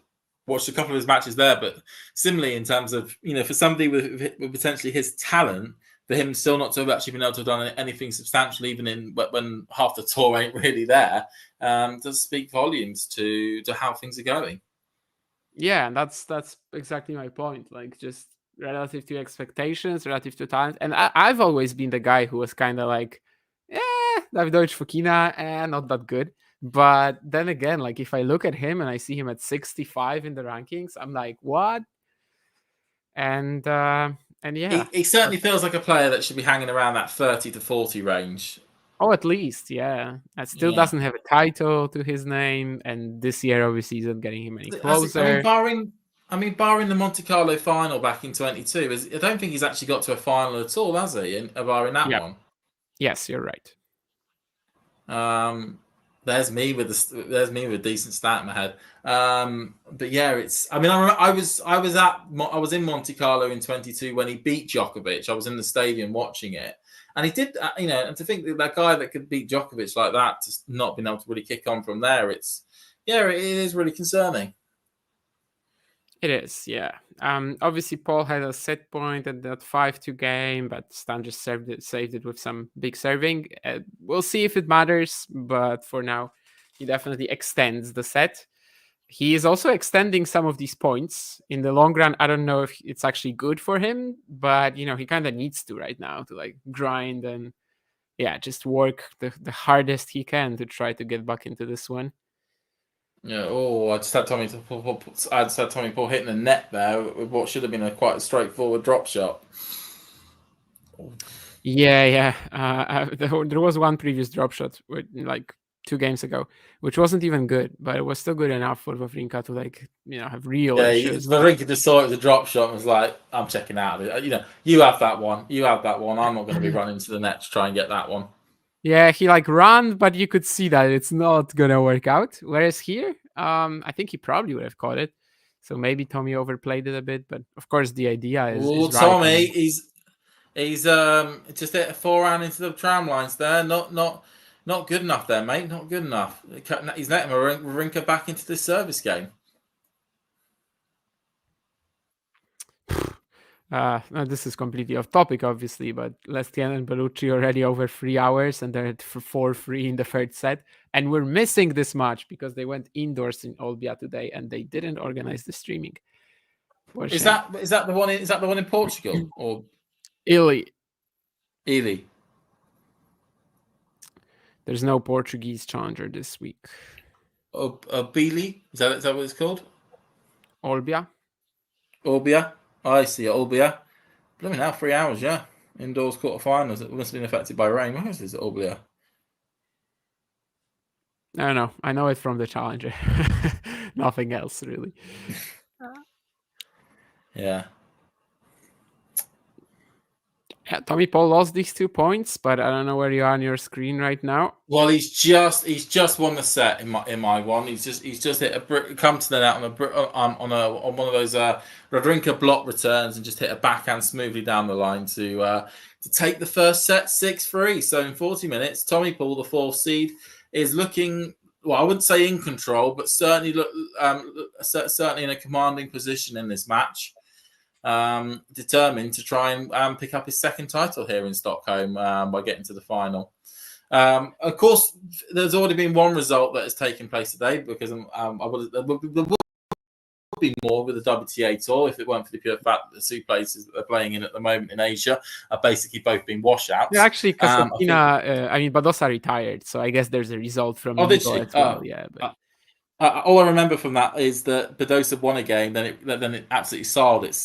watched a couple of his matches there. But similarly, in terms of, for somebody with potentially his talent, for him still not to have actually been able to have done anything substantial, even when half the tour ain't really there, does speak volumes to how things are going. Yeah, and that's exactly my point. Like, just relative to expectations, relative to talent. And I've always been the guy who was kind of like, David Deutsch Fokina, not that good. But then again, like, if I look at him and I see him at 65 in the rankings, I'm like, what? And yeah, he certainly feels like a player that should be hanging around that 30 to 40 range. Oh, at least, yeah. It still doesn't have a title to his name, and this year obviously isn't getting him any closer. I mean, barring the Monte Carlo final back in 22, I don't think he's actually got to a final at all, has he? Barring that one. Yes, you're right. There's me with a decent stat in my head. But yeah, it's. I mean, I was in Monte Carlo in 22 when he beat Djokovic. I was in the stadium watching it, and he did. And to think that guy that could beat Djokovic like that, just not being able to really kick on from there, it is really concerning. It is, yeah. Obviously, Paul had a set point at that 5-2 game, but Stan just saved it with some big serving. We'll see if it matters, but for now, he definitely extends the set. He is also extending some of these points. In the long run, I don't know if it's actually good for him, but, he kind of needs to right now to, like, grind and, just work the hardest he can to try to get back into this one. Yeah. Oh, I just had Tommy Paul hitting the net there with what should have been quite a straightforward drop shot. Yeah. There was one previous drop shot, like 2 games ago, which wasn't even good, but it was still good enough for Wawrinka to have real issues. Wawrinka just saw it as a drop shot and was like, "I'm checking out." You have that one. I'm not going to be running to the net to try and get that one. Yeah, he ran, but you could see that it's not gonna work out. Whereas here, I think he probably would have caught it. So maybe Tommy overplayed it a bit, but of course the idea is right. Tommy, he's just hit a forehand into the tram lines there. Not good enough there, mate. Not good enough. He's letting Wawrinka back into this service game. This is completely off topic, obviously, but Lestienne and Bellucci already over 3 hours, and they're at 4-3 in the third set. And we're missing this match because they went indoors in Olbia today, and they didn't organize the streaming. Is that the one? Is that the one in Portugal or Ely? There's no Portuguese challenger this week. Bili? Is that what it's called? Olbia. I see, Olbia. Blooming out 3 hours, yeah. Indoors quarterfinals. It must have been affected by rain. Where is this Olbia? I don't know. I know it from the challenger. Nothing else, really. Yeah. Tommy Paul lost these 2 points, but I don't know where you are on your screen right now. Well, he's just won the set in my one. He's just hit a come to the net on one of those Wawrinka block returns and just hit a backhand smoothly down the line to take the first set 6-3. So in 40 minutes, Tommy Paul, the 4th seed, is looking. Well, I wouldn't say in control, but certainly certainly in a commanding position in this match. Determined to try and pick up his second title here in Stockholm by getting to the final. Of course, there's already been one result that has taken place today because there would be more with the WTA tour if it weren't for the pure fact that the 2 places that they're playing in at the moment in Asia are basically both being washouts. Yeah, actually, Badosa retired, so I guess there's a result from Nico as well. Yeah, but. All I remember from that is that Badosa won a game, then it absolutely soiled it.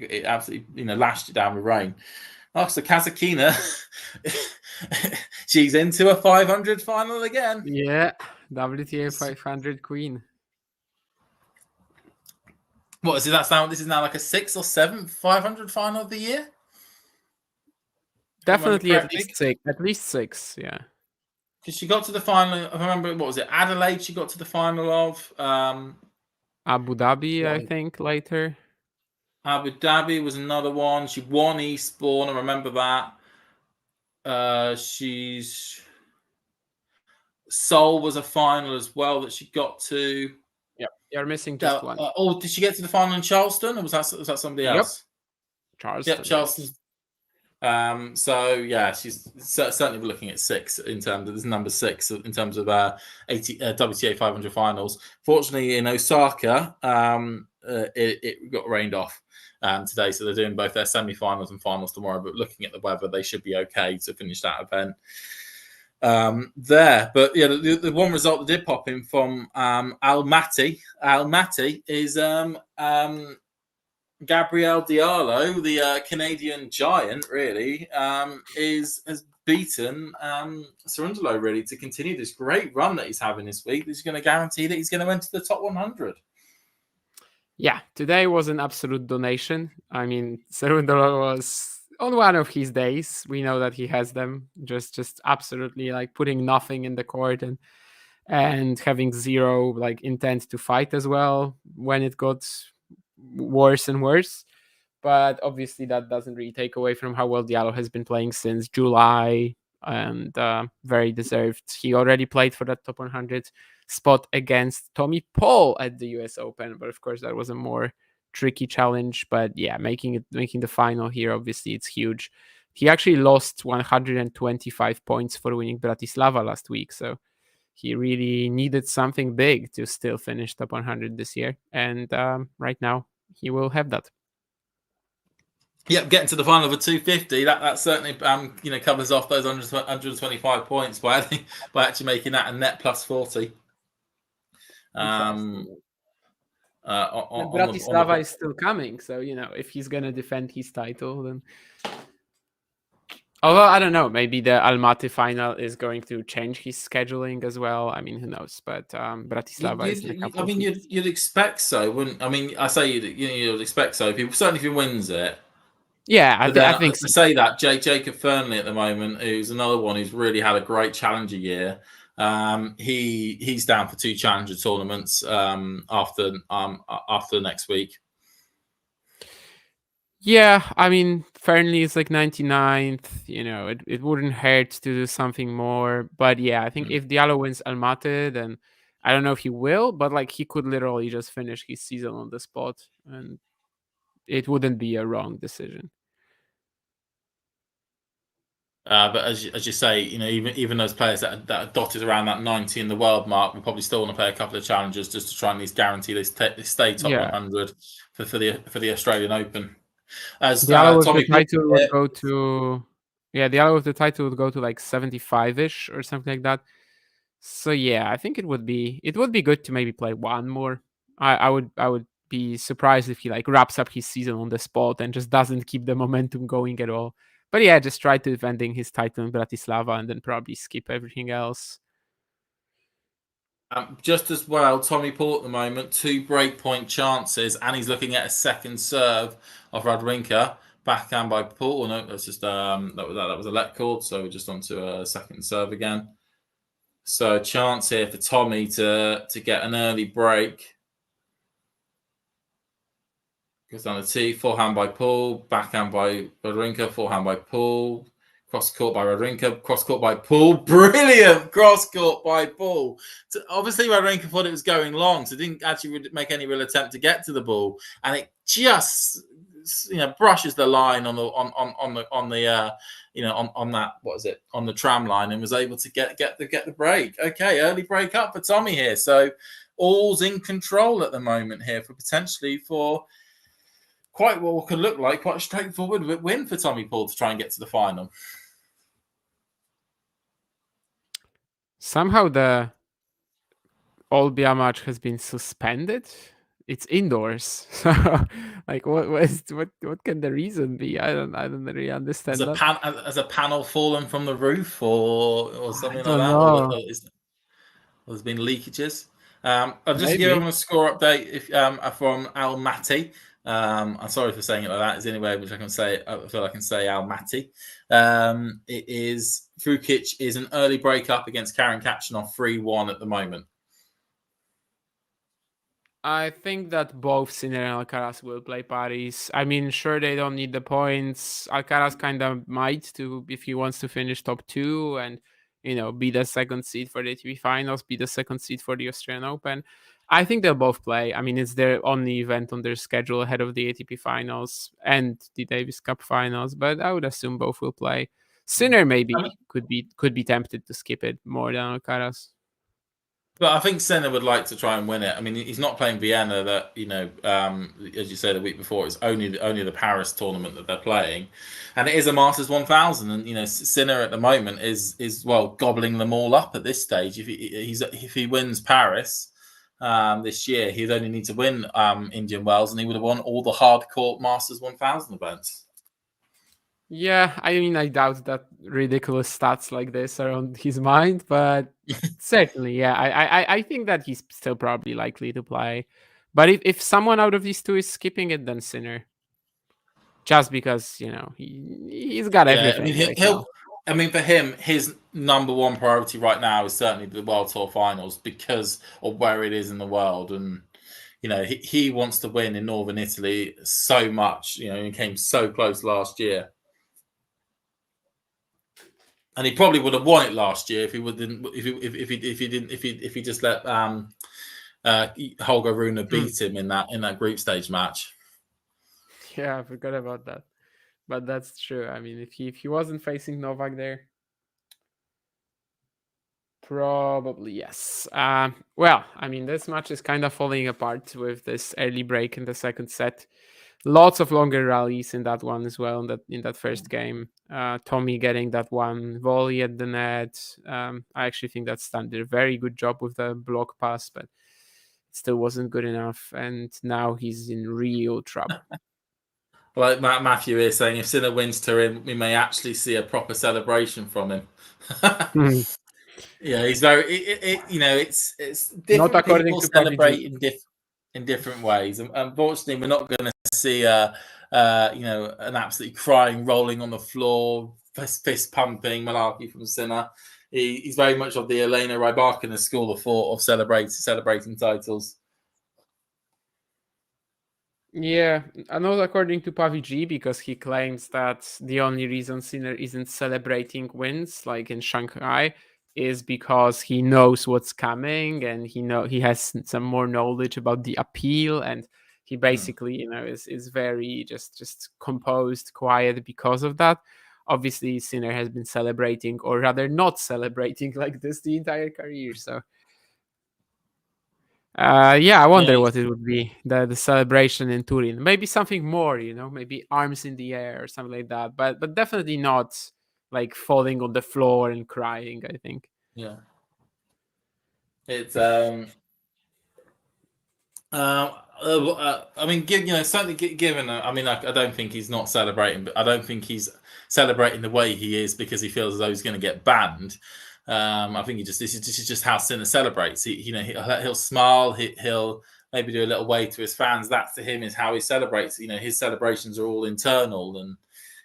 It absolutely lashed it down with rain. Oh, so Kasatkina, she's into a 500 final again. Yeah, WTA 500 queen. What is it? This is now like a 6th or 7th 500 final of the year. Definitely at least 6. Yeah. Because she got to the final. I remember, what was it? Adelaide. She got to the final of. Abu Dhabi, I One. think, later. Abu Dhabi was another one. She won Eastbourne. I remember that. She's Seoul was a final as well that she got to. Yeah, you're missing just one. Did she get to the final in Charleston, or was that somebody else? Charleston. Yep, Charleston. So yeah, she's certainly looking at 6 in terms of this number 6 in terms of WTA 500 finals. Fortunately, in Osaka, it got rained off today, so they're doing both their semi-finals and finals tomorrow. But looking at the weather, they should be okay to finish that event there. But yeah, the one result that did pop in from Almaty is Gabrielle Diallo, the Canadian giant, really, has beaten Cerundolo, really, to continue this great run that he's having this week. This is going to guarantee that he's going to enter the top 100. Yeah, today was an absolute donation. I mean, Cerundolo was on one of his days. We know that he has them. Just absolutely like putting nothing in the court and having zero like intent to fight as well when it got worse and worse. But obviously that doesn't really take away from how well Diallo has been playing since July, and very deserved. He already played for that top 100 spot against Tommy Paul at the US Open, but of course that was a more tricky challenge. But yeah, making the final here, obviously it's huge. He actually lost 125 points for winning Bratislava last week, so he really needed something big to still finish top 100 this year, and right now he will have that. Yep, getting to the final of a 250, that certainly covers off those 125 points by actually making that a net plus 40. Bratislava is still coming, so if he's gonna defend his title, then. Although I don't know, maybe the Almaty final is going to change his scheduling as well. I mean, who knows? But Bratislava is in a couple. I mean, you'd expect so, wouldn't? I mean, I say you'd expect so. Certainly if he wins it. Yeah, I think so. To say that Jacob Fernley at the moment, who's another one who's really had a great challenger year. He's down for 2 challenger tournaments after next week. Yeah, I mean, Fernley is like 99th. It wouldn't hurt to do something more. But yeah, I think if Diallo wins Almaty, then I don't know if he will, but like he could literally just finish his season on the spot, and it wouldn't be a wrong decision. But as you say, even those players that are dotted around that 90 in the world mark will probably still want to play a couple of challenges just to try and at least guarantee they stay top 100 for the Australian Open. As Diallo with the title would go to Diallo with the title would go to like 75-ish or something like that. So yeah, I think it would be good to maybe play one more. I would be surprised if he like wraps up his season on the spot and just doesn't keep the momentum going at all. But yeah, just try to defending his title in Bratislava and then probably skip everything else. Just as well, Tommy Paul at the moment, 2 breakpoint chances, and he's looking at a second serve of Wawrinka. Backhand by Paul. No, that's just that was a let cord, so we're just onto a second serve again. So a chance here for Tommy to get an early break. Goes down the tee, forehand by Paul, backhand by Wawrinka, forehand by Paul, cross court by Wawrinka, cross court by Paul. Brilliant cross court by Paul. So obviously, Wawrinka thought it was going long, so didn't actually make any real attempt to get to the ball, and it just brushes the line on the tram line, and was able to get the break. Okay, early break up for Tommy here. So all's in control at the moment here for quite what could look like quite a straightforward win for Tommy Paul to try and get to the final. Somehow the Olympia match has been suspended. It's indoors, so like what can the reason be? I don't really understand. Has a panel fallen from the roof or something like that? Know. Or there's been leakages. I'll just give everyone a score update from Almaty. I'm sorry for saying it like that. It's the only way which I can say. I feel I can say Almaty. It is Frukic is an early break up against Karen Kachanov 3-1 at the moment. I think that both Sinner and Alcaraz will play Paris. I mean, sure, they don't need the points. Alcaraz kind of might to if he wants to finish top 2 and be the second seed for the ATP finals, be the second seed for the Australian Open. I think they'll both play. I mean, it's their only event on their schedule ahead of the ATP finals and the Davis Cup finals, but I would assume both will play. Sinner maybe could be tempted to skip it more than Alcaraz. But I think Senna would like to try and win it. I mean, he's not playing Vienna. That as you said the week before, it's only the Paris tournament that they're playing, and it is a Masters 1000. And Sinner at the moment is gobbling them all up at this stage. If he wins Paris this year, he'd only need to win Indian Wells, and he would have won all the hard court Masters 1000 events. Yeah, I mean, I doubt that ridiculous stats like this are on his mind, but certainly, yeah, I think that he's still probably likely to play. But if someone out of these two is skipping it, then Sinner. Just because, he's got everything. I mean, for him, his number one priority right now is certainly the World Tour Finals because of where it is in the world. And, he wants to win in Northern Italy so much. He came so close last year. And he probably would have won it last year if he just let Holger Rune beat him in that group stage match. Yeah, I forgot about that, but that's true. I mean, if he wasn't facing Novak there, probably yes. Well, I mean, this match is kind of falling apart with this early break in the second set. Lots of longer rallies in that one as well. In that first game, Tommy getting that one volley at the net. I actually think that Stan did a very good job with the block pass, but it still wasn't good enough. And now he's in real trouble. Like Matthew is saying, if Sinner wins Turin, we may actually see a proper celebration from him. Yeah, he's very. It's different. Not according people to celebrate in different ways. Unfortunately, we're not going to see an absolutely crying, rolling on the floor, fist pumping malarkey from Sinner. He's very much of the Elena Rybakina school of thought of celebrating titles. Yeah, and not according to Pavi G, because he claims that the only reason Sinner isn't celebrating wins like in Shanghai is because he knows what's coming and he has some more knowledge about the appeal, and he basically is very just composed, quiet because of that. Obviously, Sinner has been celebrating, or rather not celebrating like this the entire career. So I wonder what it would be, the celebration in Turin. Maybe something more, maybe arms in the air or something like that. But definitely not like falling on the floor and crying, I think. Yeah. It's I mean, certainly given. I mean, I don't think he's not celebrating, but I don't think he's celebrating the way he is because he feels as though he's going to get banned. I think this is just how Sinner celebrates. He'll smile. He'll maybe do a little wave to his fans. That to him is how he celebrates. His celebrations are all internal, and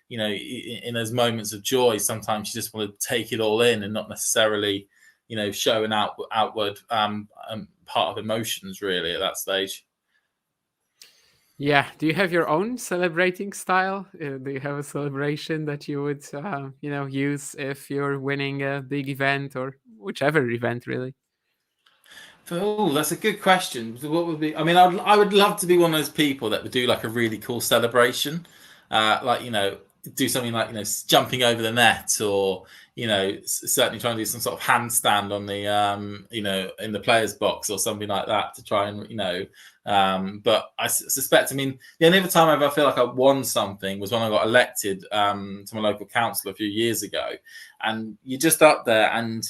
in those moments of joy, sometimes you just want to take it all in and not necessarily, show an outward part of emotions really at that stage. Yeah. Do you have your own celebrating style? Do you have a celebration that you would, use if you're winning a big event or whichever event, really? Oh, that's a good question. What would be? I mean, I would love to be one of those people that would do like a really cool celebration, do something like jumping over the net, or certainly trying to do some sort of handstand on the in the players box or something like that to try and but I suspect, I mean, the only other time I ever feel like I won something was when I got elected to my local council a few years ago, and you're just up there and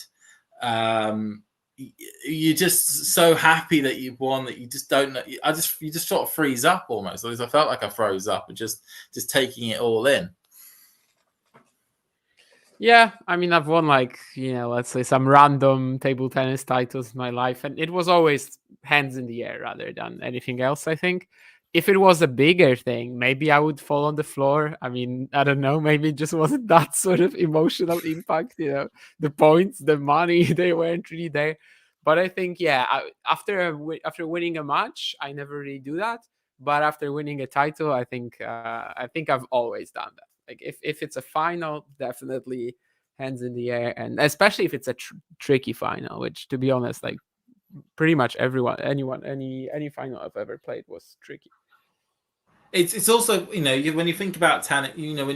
you're just so happy that you've won that you just don't know. You just sort of freeze up almost. At least I felt like I froze up and just taking it all in. Yeah, I mean, I've won let's say some random table tennis titles in my life, and it was always hands in the air rather than anything else, I think. if it was a bigger thing, maybe I would fall on the floor. I mean, I don't know. Maybe it just wasn't that sort of emotional impact. The points, the money, they weren't really there. But I think, after winning a match, I never really do that. But after winning a title, I think I've always done that. Like if it's a final, definitely hands in the air, and especially if it's a tricky final, which, to be honest, like pretty much any final I've ever played was tricky. It's also, when you think about tennis,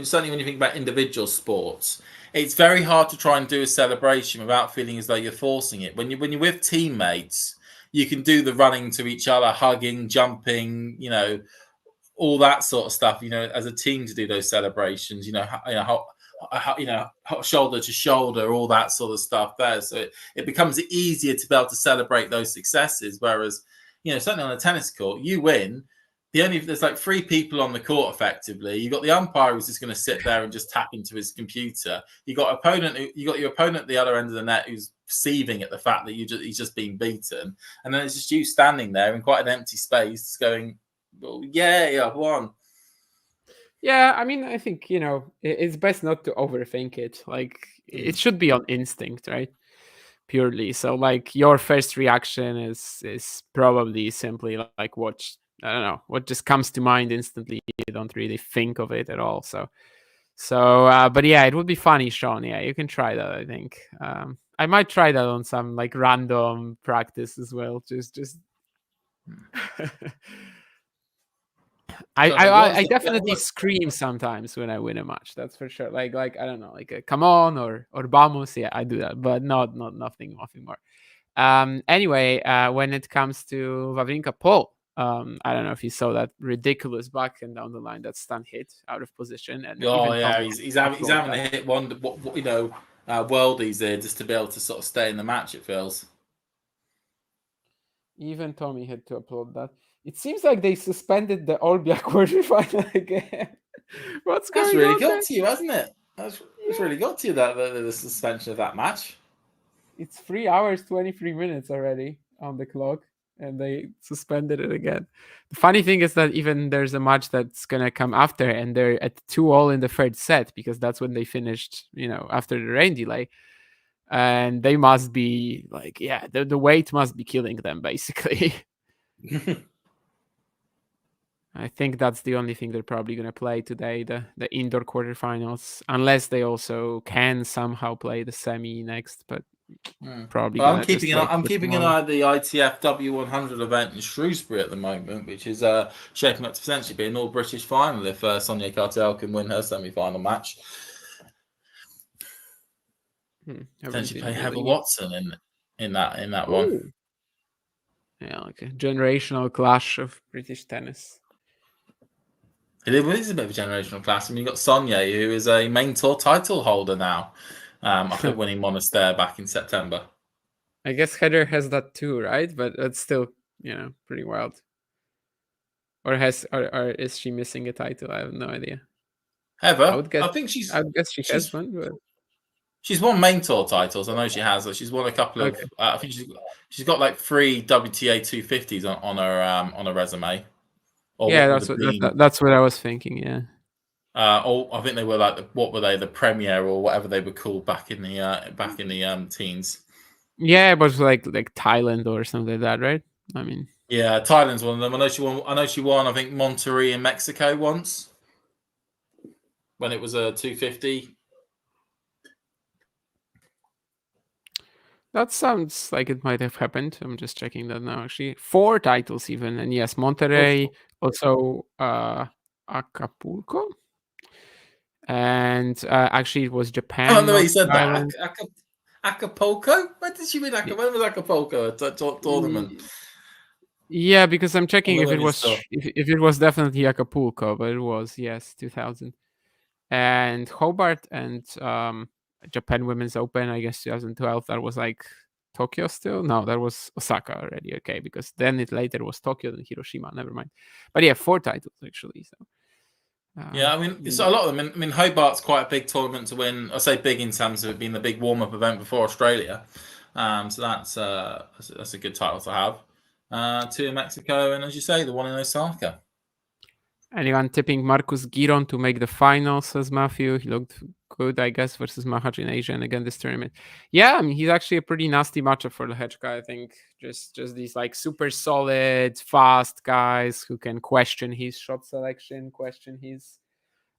certainly when you think about individual sports, it's very hard to try and do a celebration without feeling as though you're forcing it. When you're with teammates, you can do the running to each other, hugging, jumping, all that sort of stuff. As a team to do those celebrations, shoulder to shoulder, all that sort of stuff there. So it becomes easier to be able to celebrate those successes. Whereas, certainly on a tennis court, you win. There's like 3 people on the court effectively. You got the umpire who's just going to sit there and just tap into his computer. You got your opponent at the other end of the net who's seething at the fact that he's just been beaten, and then it's just you standing there in quite an empty space, going, "Well, yeah, I've won." Yeah, I mean, I think it's best not to overthink it. Like it should be on instinct, right? Purely. So like your first reaction is probably simply like I don't know, what just comes to mind instantly. You don't really think of it at all. So, but yeah, it would be funny, Sean. Yeah, you can try that. I think I might try that on some like random practice as well. Just. I definitely scream sometimes when I win a match. That's for sure. Like I don't know, like a come on or vamos. Yeah, I do that, but nothing more. Anyway, when it comes to Wawrinka Paul. I don't know if you saw that ridiculous backhand down the line, that stun hit out of position. And he's having to hit one, worldies there just to be able to sort of stay in the match. It feels. Even Tommy had to applaud that. It seems like they suspended the All Black quarterfinal again. What's going on? That's really got to you, hasn't it? That's really got to you, that the suspension of that match. It's 3 hours 23 minutes already on the clock, and they suspended it again. The funny thing is that even there's a match that's gonna come after, and they're at 2-2 in the third set, because that's when they finished, after the rain delay. And they must be like, the weight must be killing them, basically. I think that's the only thing they're probably going to play today, the indoor quarterfinals, unless they also can somehow play the semi next. But probably. Well, I'm keeping an eye on the ITF W100 event in Shrewsbury at the moment, which is shaping up to potentially be an all-British final if Sonia Cartel can win her semi-final match. Potentially play Heather Watson in that one. Yeah, like a generational clash of British tennis. It is a bit of a generational clash. I mean, you've got Sonia, who is a main tour title holder now, after winning Monastir back in September. I guess Heather has that too, right? But it's still, pretty wild. Or is she missing a title? I have no idea. Heather, I think she's. I guess she has one, but she's won main tour titles. I know she has. She's won a couple of. I think she's got like 3 WTA 250s on her resume. That's what I was thinking. Yeah. I think they were like the Premier or whatever they were called back in the teens. Yeah, it was like Thailand or something like that, right? I mean. Yeah, Thailand's one of them. I know she won. I think Monterrey in Mexico once, when it was a 250. That sounds like it might have happened. I'm just checking that now. Actually, 4 titles even, and yes, Monterrey, also Acapulco, and actually it was Japan. Oh no, he said that. Acapulco. When did she win? When was Acapulco a tournament? Yeah, because I'm checking if it was definitely Acapulco, but it was 2000, and Hobart and Japan Women's Open, I guess 2012. That was like Tokyo still. No, that was Osaka already. Okay, because then it later was Tokyo and Hiroshima. Never mind. But yeah, 4 titles actually. So. I mean, it's a lot of them. I mean, Hobart's quite a big tournament to win. I say big in terms of it being the big warm-up event before Australia. So that's a good title to have. 2 in Mexico, and as you say, the one in Osaka. Anyone tipping Marcus Giron to make the final, says Matthew. He looked good, I guess, versus Mahaj in Asia and again this tournament. Yeah, I mean, he's actually a pretty nasty matchup for Lehečka, I think. Just these like super solid, fast guys who can question his shot selection, question his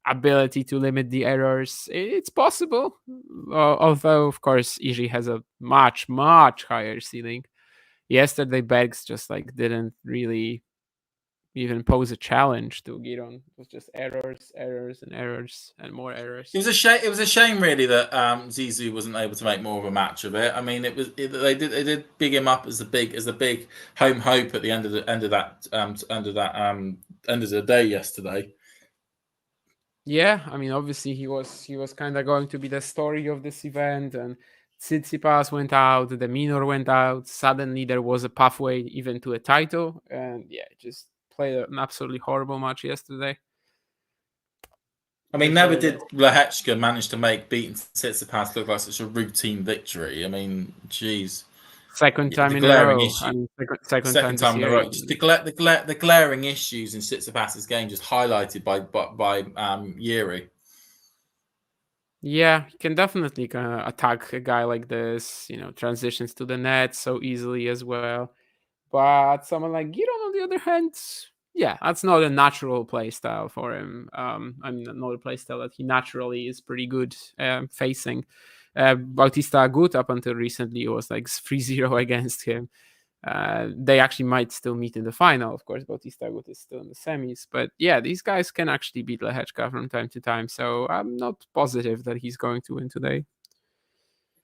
ability to limit the errors. It's possible. Although, of course, Iji has a much, much higher ceiling. Yesterday, Bergs just like didn't really even pose a challenge to Giron. It was just errors, errors, and errors, and more errors. It was a shame. It was a shame, really, that Zizou wasn't able to make more of a match of it. I mean, they did big him up as the big home hope at the end of the day yesterday. Yeah, I mean, obviously he was kind of going to be the story of this event, and Tsitsipas went out, the Minor went out. Suddenly there was a pathway even to a title, and yeah, just played an absolutely horrible match yesterday. I mean, never did Lehečka manage to make beating Tsitsipas look like such a routine victory. I mean, geez. Second time in a row. Second time in a row. Just the glaring issues in Tsitsipas's game just highlighted by Yuri. Yeah, he can definitely kind of attack a guy like this, transitions to the net so easily as well. But someone like Giron, on the other hand, yeah, that's not a natural play style for him. I mean, not a play style that he naturally is pretty good facing. Bautista Agut, up until recently, was like 3-0 against him. They actually might still meet in the final. Of course, Bautista Agut is still in the semis. But yeah, these guys can actually beat Lehečka from time to time. So I'm not positive that he's going to win today.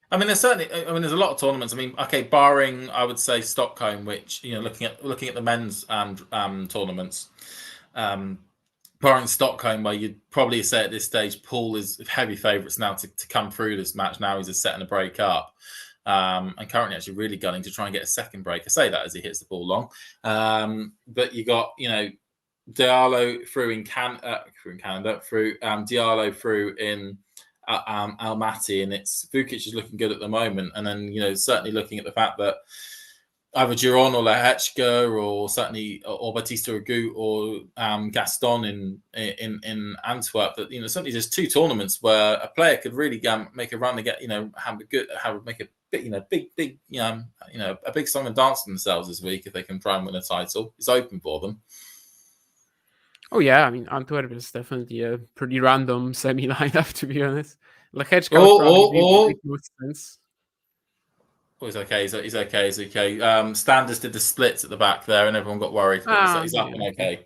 I mean, there's a lot of tournaments. I mean, okay, barring I would say Stockholm, which looking at the men's tournaments, barring Stockholm, where you'd probably say at this stage Paul is heavy favourites now to come through this match. Now he's a set and a break up, and currently actually really gunning to try and get a second break. I say that as he hits the ball long, but you got Diallo through in Canada, Diallo through in Almaty, and it's Vukic is looking good at the moment, and then certainly looking at the fact that either Giron or Lehečka or certainly or Bautista Agut or Gaston in Antwerp, that certainly there's two tournaments where a player could really make a run to get make a big song and dance for themselves this week if they can try and win a title. It's open for them. Oh yeah, I mean Antwerp is definitely a pretty random semi lineup, to be honest. Lehečka make most sense. Oh, he's okay. He's okay. He's okay. Standers did the splits at the back there, and everyone got worried. He's up and okay.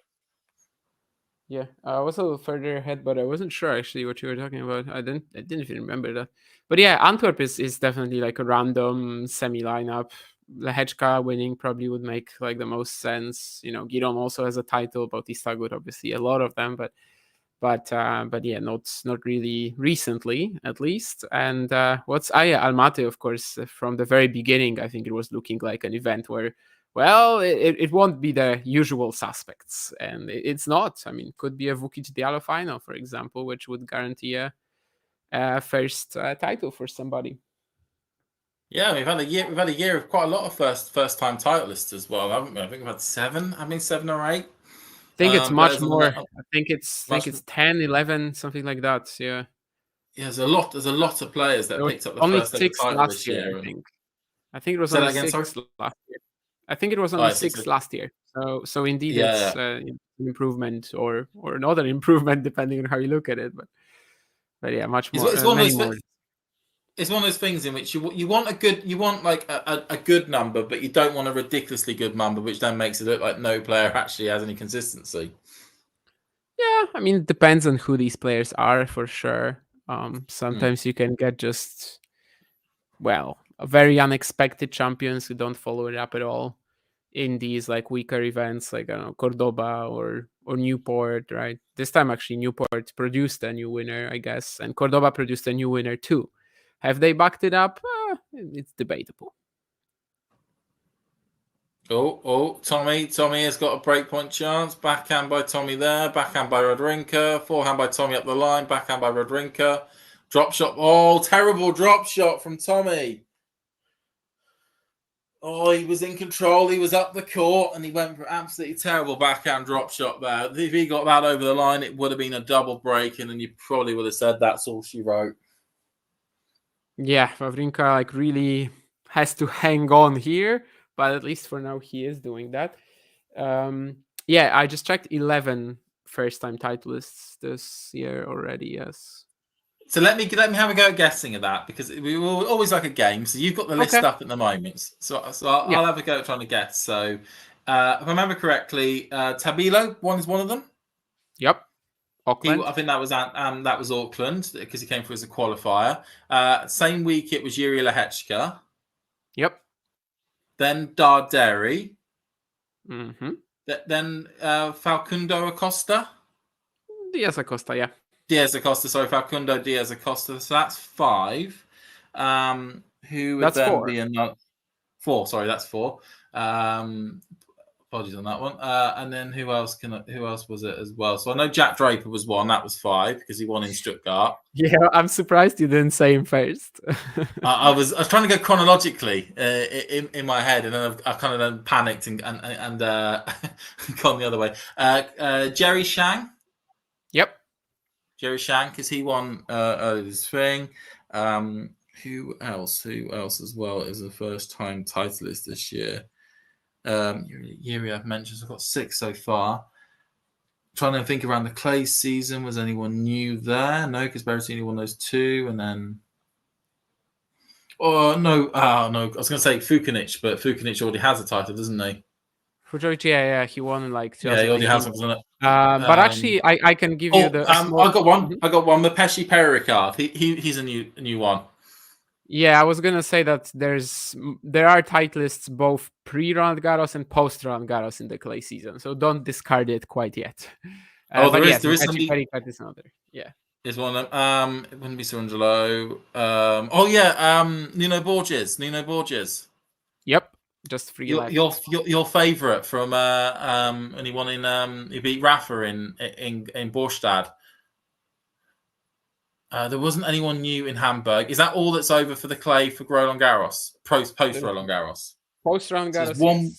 Yeah, I was a little further ahead, but I wasn't sure actually what you were talking about. I didn't even remember that. But yeah, Antwerp is definitely like a random semi lineup. Lehečka winning probably would make like the most sense. Giron also has a title. Bautista Agut, obviously, a lot of them, but yeah, not really recently, at least. And Almaty, of course, from the very beginning, I think it was looking like an event where, well, it won't be the usual suspects, and it's not. I mean, could be a Vukic Diallo final, for example, which would guarantee a first title for somebody. Yeah, we've had a year of quite a lot of first time titleists as well, haven't we? I think we've had 7. I mean, 7 or 8. I think it's much more. I think it's 10, 11, something like that. Yeah. Yeah, there's a lot of players that picked up the only first 6 title last this year. year. I think it was only 6 last year. I think it was only 6 last year. So indeed, it's an improvement or not an improvement, depending on how you look at it. But yeah, much more. It's one of those things in which you want a good number, but you don't want a ridiculously good number, which then makes it look like no player actually has any consistency. Yeah, I mean, it depends on who these players are for sure. Sometimes you can get just, very unexpected champions who don't follow it up at all in these like weaker events, like Cordoba or Newport, right? This time actually Newport produced a new winner, I guess, and Cordoba produced a new winner too. Have they backed it up? It's debatable. Oh, Tommy has got a breakpoint chance. Backhand by Tommy there. Backhand by Wawrinka. Forehand by Tommy up the line. Backhand by Wawrinka. Drop shot. Oh, terrible drop shot from Tommy. Oh, he was in control. He was up the court, and he went for an absolutely terrible backhand drop shot there. If he got that over the line, it would have been a double break, and then you probably would have said that's all she wrote. Yeah, Wawrinka like really has to hang on here, but at least for now he is doing that. Yeah, I just checked 11 first-time titleists this year already. Yes. So let me have a go at guessing at that, because we always like a game. So you've got the list Okay. up at the moment. So Yeah. I'll have a go at trying to guess. So if I remember correctly, Tabilo is one of them. Yep. Auckland. I think that was Auckland, because he came through as a qualifier. Same week it was Yuri Lehechka. Yep. Then Darderi. Mm-hmm. Then Falcundo Acosta. Diaz Acosta, yeah. Diaz Acosta, sorry, Falcundo Diaz Acosta. So that's 5. Who would That's then 4. be another 4? Sorry, that's 4. Apologies on that one. And then who else was it as well? So I know Jack Draper was 1. That was 5 because he won in Stuttgart. Yeah, I'm surprised you didn't say him first. I was trying to go chronologically in my head, and then I kind of then panicked and gone the other way. Jerry Shang. Yep. Jerry Shang, because he won this thing. Who else as well is a first-time titleist this year? Yuri I've mentioned, so I've got 6 so far. Trying to think around the clay season, was anyone new there? No, because Berrettini won those 2, and then no, I was going to say Fukanic, but Fukanic already has a title, doesn't he? Fujovic, yeah, he won in like 2018. Yeah, he already has one. But actually, I can give you the. I got one. I got one. Mapeshi Pericard. He's a new one. Yeah, I was gonna say that there are titleists both pre-Roland Garros and post-Roland Garros in the clay season, so don't discard it quite yet. There is somebody. Pericard is another. Yeah, is one of them. It wouldn't be Sorangelo. Nino Borges. Yep, just 3 left. Your favourite from and he won in he beat Rafa in Borstad. There wasn't anyone new in Hamburg. Is that all that's over for the clay for Roland Garros? Post Roland Garros. Post Roland Garros. So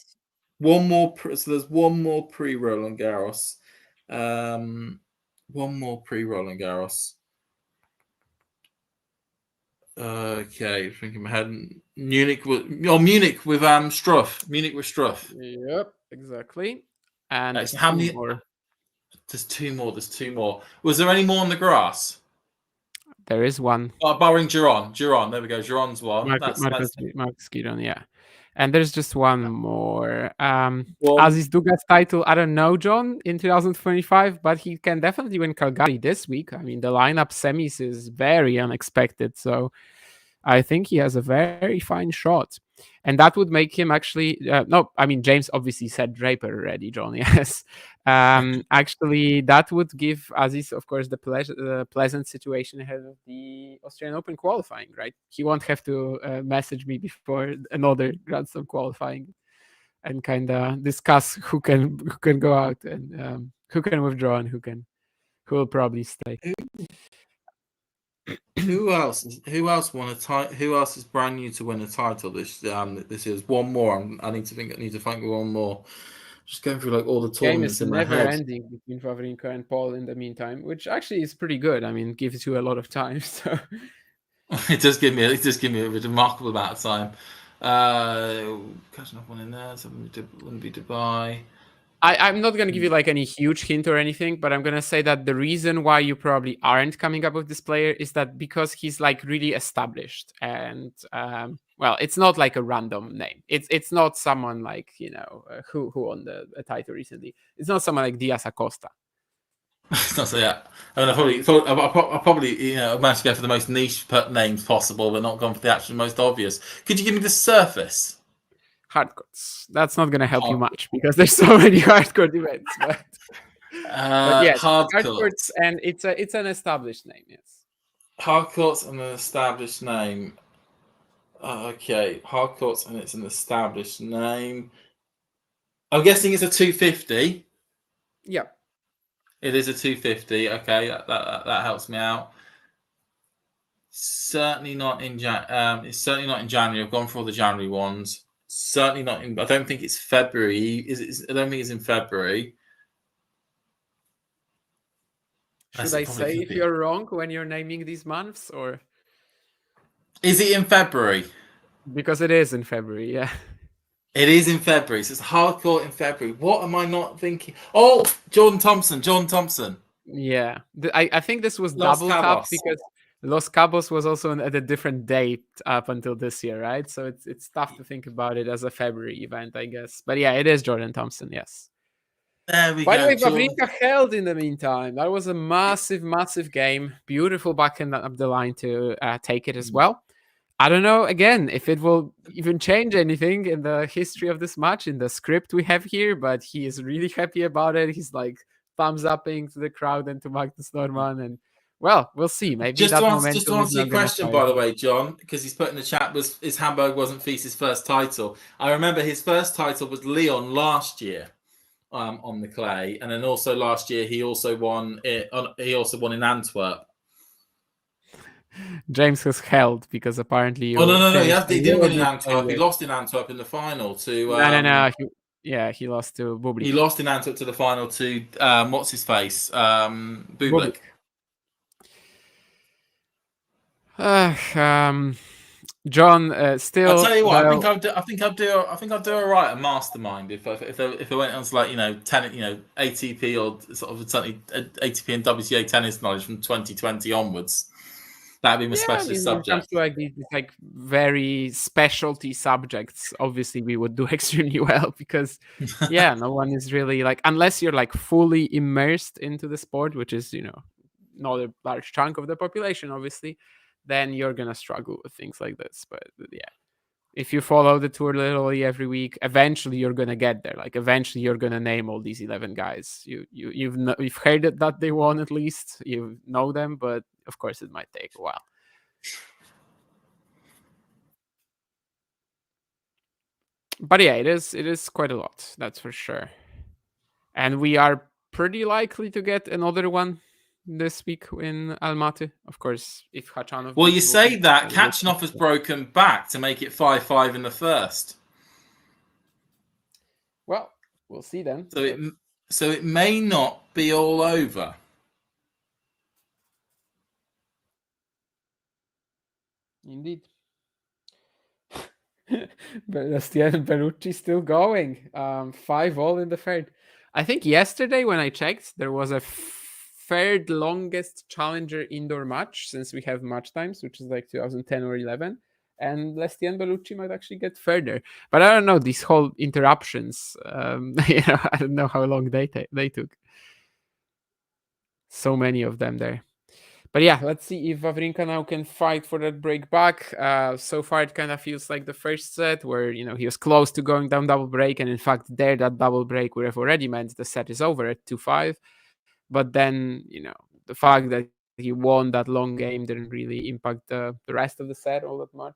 one more. So there's one more pre Roland Garros. One more pre Roland Garros. Okay, thinking in my head. Munich with Struff. Munich with Struff. Yep, exactly. And how many more? There's 2 more. Was there any more on the grass? There is one. Barring Giron. There we go. Giron's one. Marcus Giron, yeah. And there's just one more. Aziz Duga's title, I don't know, John, in 2025, but he can definitely win Calgary this week. I mean, the lineup semis is very unexpected, so I think he has a very fine shot. And that would make him actually... James obviously said Draper already, John, yes. Actually, that would give Aziz, of course, the pleasant situation ahead of the Australian Open qualifying, right? He won't have to message me before another Grand Slam qualifying and kind of discuss who can go out and who can withdraw and who will probably stay. Who else won a title? Who else is brand new to win a title this is one more. I need to think of one more. Just going through like all the tournaments in my head. Never ending between Wawrinka and Paul in the meantime, which actually is pretty good. I mean, gives you a lot of time. So it does give me a remarkable amount of time. Catching up one in there. So wouldn't be Dubai. I'm not going to give you like any huge hint or anything, but I'm going to say that the reason why you probably aren't coming up with this player is that because he's like really established and it's not like a random name. It's not someone like, who won a title recently. It's not someone like Diaz Acosta. Not so yeah. I mean, I probably managed to go for the most niche names possible, but not gone for the actual most obvious. Could you give me the surface? Hardcourts. That's not going to help you much because there's so many hardcourt events. But yes, hardcourts, and it's an established name. Yes, hardcourts and an established name. Okay, hardcourts and it's an established name. I'm guessing it's a 250. Yep, it is a 250. Okay, that helps me out. Certainly not in It's certainly not in January. I've gone for all the January ones. Certainly not in. I don't think it's February. I don't think it's in February. Should I say if you're wrong when you're naming these months, or is it in February? Because it is in February, yeah. It is in February, so it's hardcore in February. What am I not thinking? Oh, Jordan Thompson. Yeah, I think this was Los double cup Cabos. because Los Cabos was also at a different date up until this year, right? So it's tough to think about it as a February event, I guess. But yeah, it is Jordan Thompson, yes. There we By go. the way, Wawrinka held in the meantime. That was a massive game. Beautiful backhand up the line to take it as well. I don't know, again, if it will even change anything in the history of this match, in the script we have here, but he is really happy about it. He's like thumbs upping to the crowd and to Magnus Norman. And well, we'll see. Maybe just that to momentum answer your question, by the way, John, because he's put in the chat, his Hamburg wasn't Fiss's first title. I remember his first title was Lyon last year. On the clay, and then also last year he also won in Antwerp. James has held because apparently no, he didn't win in Antwerp. He lost in Antwerp in the final to no. He lost to Bublik. He lost in Antwerp to the final to what's his face, Bublik. John, still. I'll tell you what. I think I'll do all right at Mastermind if I went on to like ATP or sort of certainly ATP and WTA tennis knowledge from 2020 onwards. That'd be my specialist subject. When it comes to like these like very specialty subjects, obviously we would do extremely well because no one is really like, unless you're like fully immersed into the sport, which is not a large chunk of the population, obviously. Then you're gonna struggle with things like this. But yeah, if you follow the tour literally every week, eventually you're gonna get there. Like eventually you're gonna name all these 11 guys. You've heard it that they won at least. You know them, but of course it might take a while. But yeah, it is quite a lot. That's for sure. And we are pretty likely to get another one this week in Almaty, of course, if Khachanov... Well, you say that Khachanov has broken back to make it 5-5 in the first. Well, we'll see then. So it may not be all over. Indeed. Bastian Bellucci still going. 5-all in the third. I think yesterday when I checked, there was a third longest challenger indoor match since we have match times, which is like 2010 or 11, and Lestienne Bellucci might actually get further. But I don't know, these whole interruptions, I don't know how long they took. So many of them there. But yeah, let's see if Wawrinka now can fight for that break back. So far, it kind of feels like the first set where, he was close to going down double break. And in fact, that double break would have already meant the set is over at 2-5. But then, the fact that he won that long game didn't really impact the rest of the set all that much.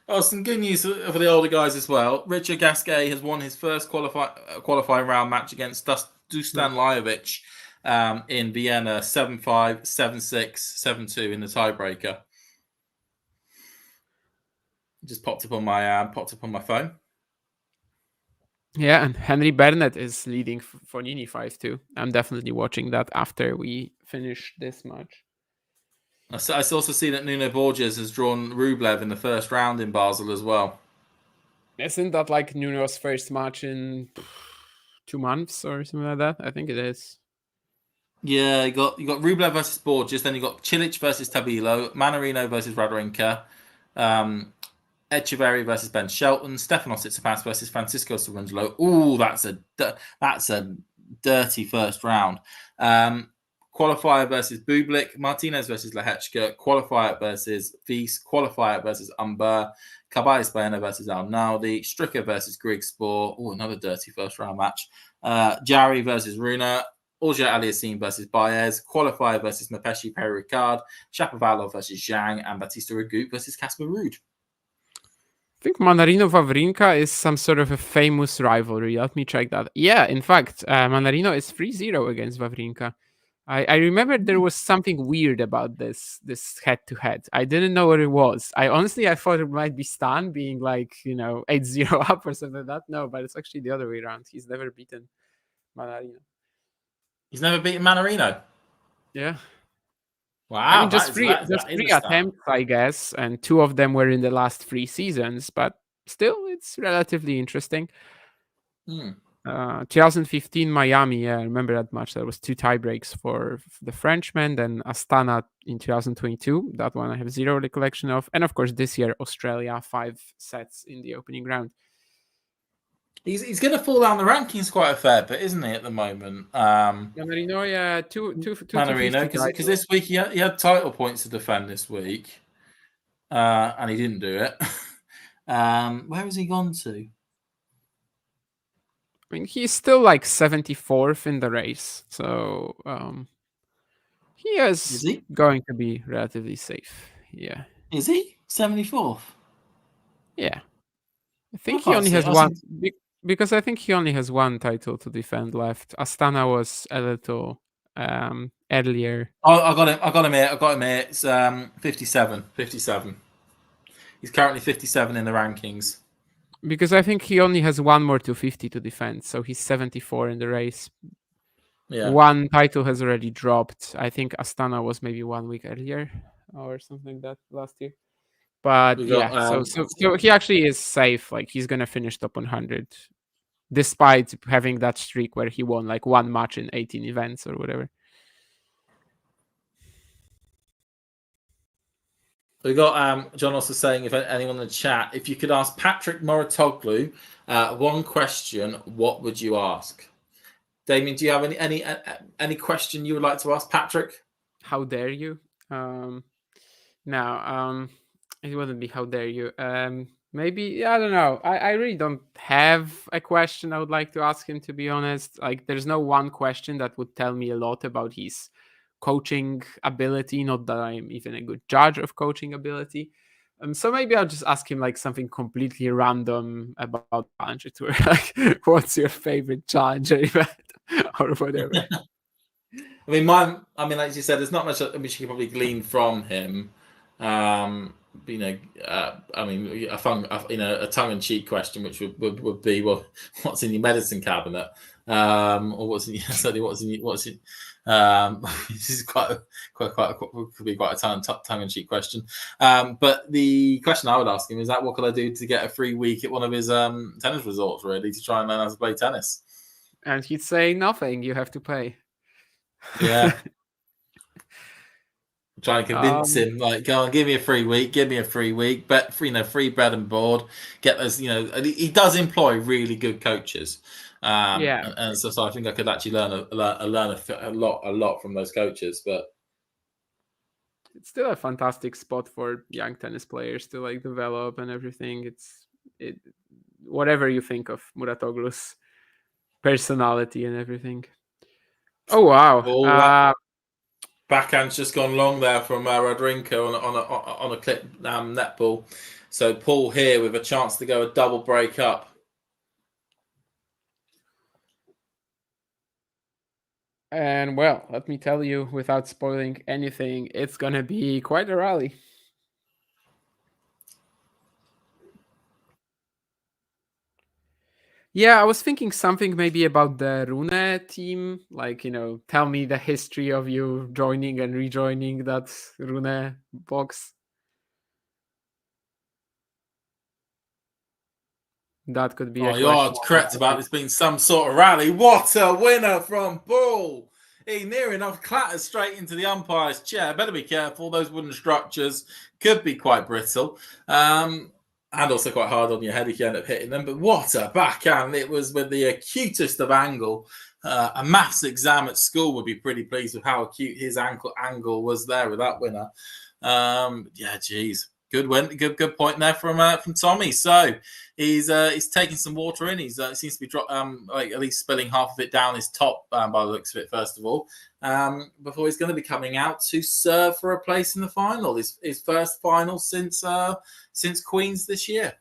Oh, some good news for the older guys as well. Richard Gasquet has won his first qualifying round match against Dusan Lajovic in Vienna, 7-5, 7-6, 7-2 in the tiebreaker. Just popped up on my phone. Yeah, and Henry Burnett is leading Fognini 5-2. I'm definitely watching that after we finish this match. I also see that Nuno Borges has drawn Rublev in the first round in Basel as well. Isn't that like Nuno's first match in 2 months or something like that? I think it is. Yeah, you got Rublev versus Borges, then you got Cilic versus Tabilo, Manarino versus Wawrinka, Echeverry versus Ben Shelton, Stefanos Tsitsipas versus Francisco Cerundolo. Ooh, that's a dirty first round. Qualifier versus Bublik, Martinez versus Lehechka, qualifier versus Fils, qualifier versus Umber, Caballes Baena versus Arnaldi, Stricker versus Grigspor. Oh, another dirty first round match. Jari versus Runa, Auger Aliassime versus Baez, qualifier versus Mapeshi Perry Ricard, Shapovalov versus Zhang, and Batista Ragut versus Casper Ruud. I think Manarino Wawrinka is some sort of a famous rivalry. Let me check that. Yeah, in fact, Manarino is 3-0 against Wawrinka. I remember there was something weird about this head-to-head. I didn't know what it was. I thought it might be Stan being like, 8-0 up or something like that. No, but it's actually the other way around. He's never beaten Manarino. He's never beaten Manarino. Yeah. Wow, I mean, that three is a stat. attempts, I guess, and 2 of them were in the last 3 seasons, but still, it's relatively interesting. 2015 Miami, yeah, I remember that match. There was 2 tie breaks for the Frenchman, then Astana in 2022. That one I have zero recollection of, and of course this year Australia, 5 sets in the opening round. He's going to fall down the rankings quite a fair bit, isn't he, at the moment? Manarino, yeah, Manarino, because this week he had title points to defend this week, and he didn't do it. Where has he gone to? I mean, he's still like 74th in the race, so he is going to be relatively safe. Yeah. Is he 74th? Yeah. I think he only has one, because I think he only has 1 title to defend left. Astana was a little earlier. Oh, I got him here. It's 57. He's currently 57 in the rankings. Because I think he only has 1 more 250 to defend, so he's 74 in the race. Yeah. 1 title has already dropped. I think Astana was maybe 1 week earlier or something like that last year. But so he actually is safe. Like, he's gonna finish top 100, despite having that streak where he won like 1 match in 18 events or whatever. We got John also saying, if anyone in the chat, if you could ask Patrick Mouratoglou 1 question, what would you ask? Damien, do you have any question you would like to ask Patrick? How dare you? No, it wouldn't be how dare you. Maybe, I don't know. I really don't have a question I would like to ask him, to be honest. Like, there's no one question that would tell me a lot about his coaching ability. Not that I'm even a good judge of coaching ability. So maybe I'll just ask him like something completely random about Challenger Tour. Like, what's your favorite Challenger event or whatever. Like you said, there's not much which you can probably glean from him. A tongue-in-cheek question, which would be, well, what's in your medicine cabinet, or what's in this is could be quite a tongue-in-cheek question. But the question I would ask him is that what could I do to get a free week at one of his tennis resorts, really, to try and learn how to play tennis? And he'd say nothing. You have to pay. Yeah. Try and convince him, like, go on, give me a free week, but free bread and board. Get those, he does employ really good coaches. And so I think I could actually learn a lot from those coaches. But it's still a fantastic spot for young tennis players to like develop and everything. Whatever you think of Mouratoglou's personality and everything. Oh wow! Backhand's just gone long there from Wawrinka on a clip net ball. So Paul here with a chance to go a double break up. And well, let me tell you, without spoiling anything, it's gonna be quite a rally. Yeah, I was thinking something maybe about the Rune team. Like, tell me the history of you joining and rejoining that Rune box. That could be a question. You're correct about this being some sort of rally. What a winner from Paul! He near enough clatters straight into the umpire's chair. Better be careful. Those wooden structures could be quite brittle. And also quite hard on your head if you end up hitting them. But what a backhand. It was with the acutest of angle. A maths exam at school would be pretty pleased with how acute his angle was there with that winner. Geez. Good win. Good point there from Tommy. So he's taking some water in. He's seems to be at least spilling half of it down his top by the looks of it. First of all, before he's going to be coming out to serve for a place in the final. His first final since Queens this year.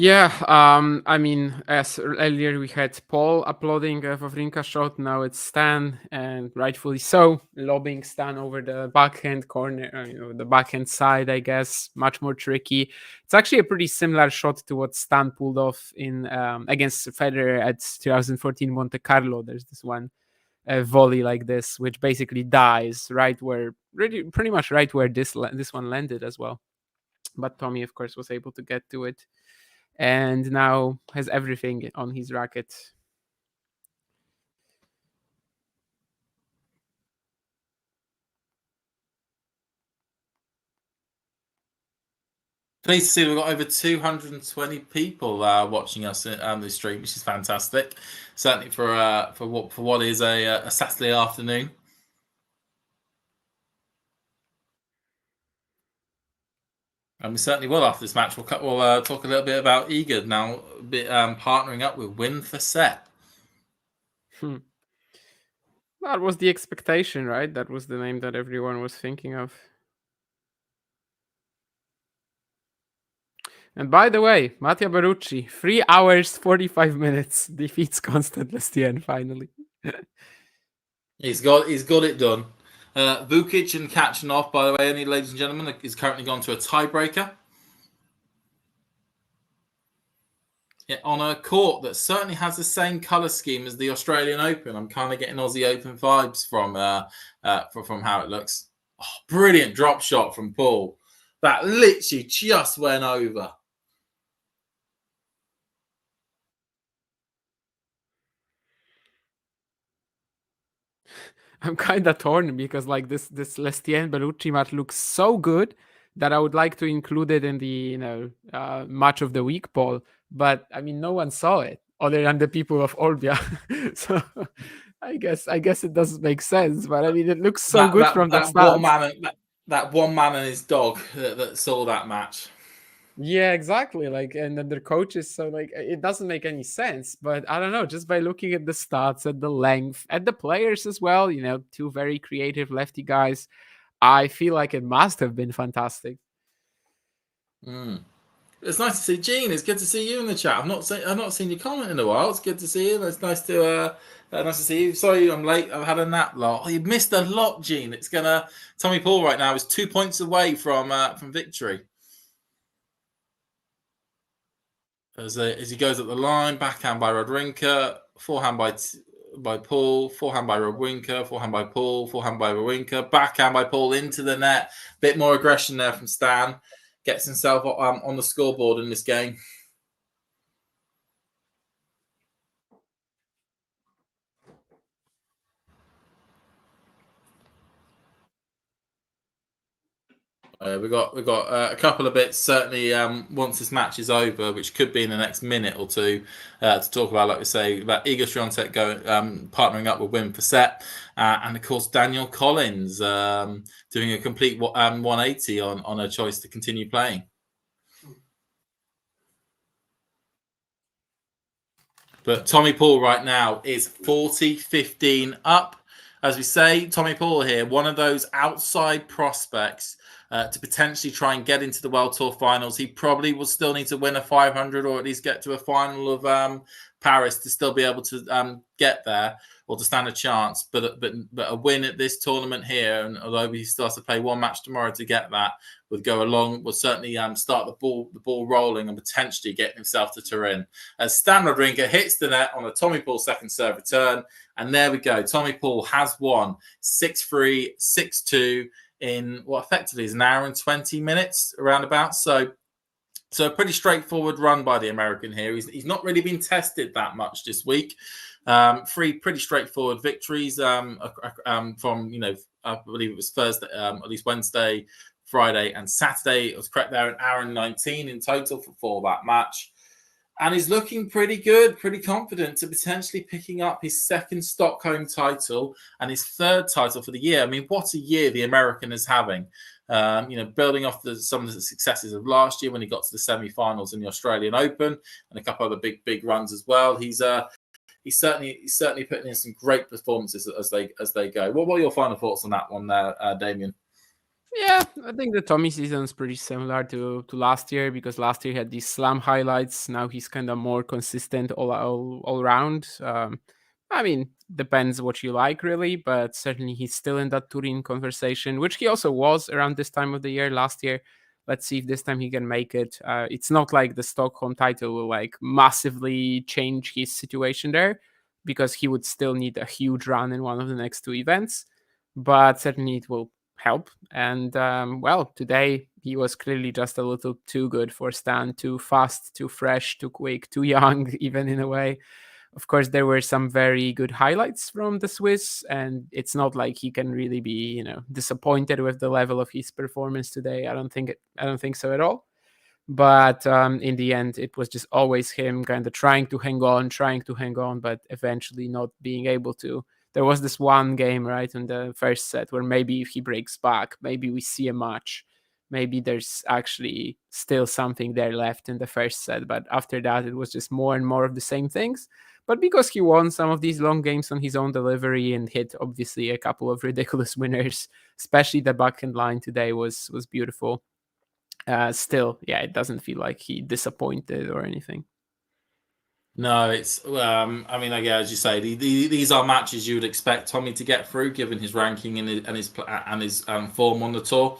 Yeah, I mean, as earlier we had Paul applauding Wawrinka shot, now it's Stan, and rightfully so, lobbing Stan over the backhand corner, the backhand side, I guess, much more tricky. It's actually a pretty similar shot to what Stan pulled off in against Federer at 2014 Monte Carlo. There's this one volley like this, which basically dies right where, pretty much right where this one landed as well. But Tommy, of course, was able to get to it, and now has everything on his racket. Pleased to see we've got over 220 people watching us on this stream, which is fantastic. Certainly for what is a Saturday afternoon. And we certainly will after this match. We'll talk a little bit about Iga now, partnering up with Fissette. That was the expectation, right? That was the name that everyone was thinking of. And by the way, Mattia Berrucci, 3 hours, 45 minutes, defeats Constant Lestienne finally. He's got it done. Vukic and Kachanov, by the way, only ladies and gentlemen, is currently gone to a tiebreaker. Yeah, on a court that certainly has the same colour scheme as the Australian Open. I'm kind of getting Aussie Open vibes from how it looks. Oh, brilliant drop shot from Paul. That literally just went over. I'm kind of torn because like this Lestienne Berrucci match looks so good that I would like to include it in the match of the week poll. But I mean, no one saw it other than the people of Orbia, so I guess it doesn't make sense. But I mean, it looks so good from the start. That one man and his dog that saw that match. Yeah, exactly. Like, and then their coaches, so like it doesn't make any sense. But I don't know, just by looking at the stats, at the length, at the players as well, two very creative lefty guys, I feel like it must have been fantastic. It's nice to see Gene. It's good to see you in the chat. I've not seen your comment in a while. It's good to see you. It's nice to see you. Sorry, I'm late. I've had a nap lot. Oh, you've missed a lot, Gene. It's Tommy Paul right now is 2 points away from victory. As he goes up the line, backhand by Wawrinka, forehand by Paul, forehand by Wawrinka, forehand by Paul, forehand by Wawrinka, backhand by Paul into the net. Bit more aggression there from Stan. Gets himself on the scoreboard in this game. We've got a couple of bits certainly once this match is over, which could be in the next minute or two, to talk about, like we say, about Iga Swiatek partnering up with Fissette, and of course Danielle Collins doing a complete 180 on her choice to continue playing. But Tommy Paul right now is 40-15 up. As we say, Tommy Paul here, one of those outside prospects to potentially try and get into the World Tour finals. He probably will still need to win a 500 or at least get to a final of Paris to still be able to get there or to stand a chance. But a win at this tournament here, and although he still has to play one match tomorrow to get that, would go along, will certainly start the ball rolling and potentially get himself to Turin. As Stan Wawrinka hits the net on a Tommy Paul second serve return, and there we go. Tommy Paul has won 6-3, 6-2 in what effectively is an hour and 20 minutes around about. So a pretty straightforward run by the American here. He's not really been tested that much this week. 3 pretty straightforward victories from, I believe it was Thursday, at least Wednesday, Friday and Saturday. It was correct there, an hour and 19 in total for that match. And he's looking pretty good, pretty confident to potentially picking up his second Stockholm title and his third title for the year. I mean, what a year the American is having. Building off some of the successes of last year when he got to the semi-finals in the Australian Open and a couple other big runs as well. He's certainly putting in some great performances as they go. What were your final thoughts on that one there, Damien? Yeah, I think the Tommy season is pretty similar to last year, because last year he had these slam highlights. Now he's kind of more consistent all round. I mean, depends what you like, really, but certainly he's still in that Turin conversation, which he also was around this time of the year last year. Let's see if this time he can make it. It's not like the Stockholm title will like massively change his situation there, because he would still need a huge run in one of the next two events, but certainly it will help. And well, today he was clearly just a little too good for Stan, too fast, too fresh, too quick, too young, even in a way. Of course, there were some very good highlights from the Swiss, and it's not like he can really be, disappointed with the level of his performance today. I don't think so at all. But in the end, it was just always him kind of trying to hang on, but eventually not being able to. There was this one game, right, in the first set where maybe if he breaks back, maybe we see a match. Maybe there's actually still something there left in the first set. But after that, it was just more and more of the same things. But because he won some of these long games on his own delivery and hit, obviously, a couple of ridiculous winners, especially the backhand line today was beautiful. Still, yeah, it doesn't feel like he disappointed or anything. No, it's. I mean, again, as you say, these are matches you would expect Tommy to get through, given his ranking and his form on the tour.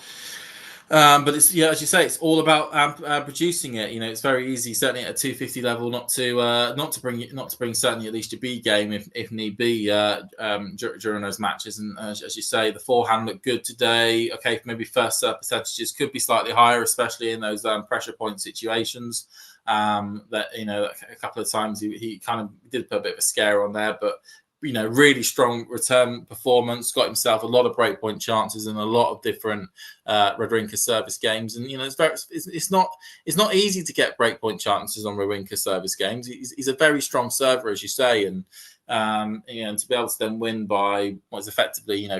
But it's, yeah, as you say, it's all about producing it. It's very easy, certainly at a 250 level, not to bring certainly at least your B game if need be during those matches. And as you say, the forehand looked good today. Okay, maybe first serve percentages could be slightly higher, especially in those pressure point situations. That a couple of times he kind of did put a bit of a scare on there, but really strong return performance, got himself a lot of breakpoint chances and a lot of different Wawrinka service games. And it's not easy to get breakpoint chances on Wawrinka service games. He's a very strong server, as you say, and to be able to then win by what is effectively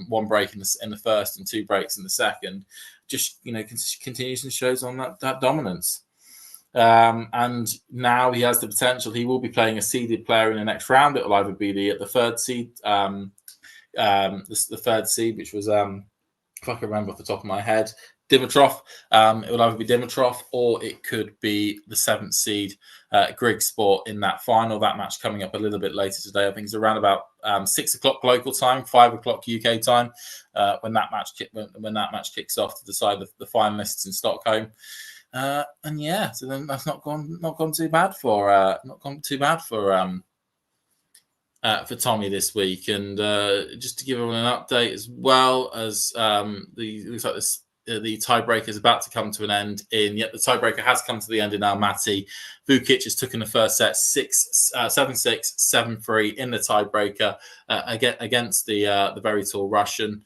one break in the first and two breaks in the second, just continues and shows on that dominance. And now he has the potential. He will be playing a seeded player in the next round. It will either be the third seed, the third seed, which was if I can remember off the top of my head, Dimitrov. It will either be Dimitrov or it could be the seventh seed, Grigsport, in that final. That match coming up a little bit later today. I think it's around about 6 o'clock local time, 5 o'clock UK time, when that match kicks off to decide the finalists in Stockholm. And yeah, so then that's not gone too bad for Tommy this week. And just to give everyone an update as well, as looks like the tiebreaker is about to come to an end. Yet the tiebreaker has come to the end in Almaty. Vukic has taken the first set 7-6, 7-3 in the tiebreaker against the very tall Russian.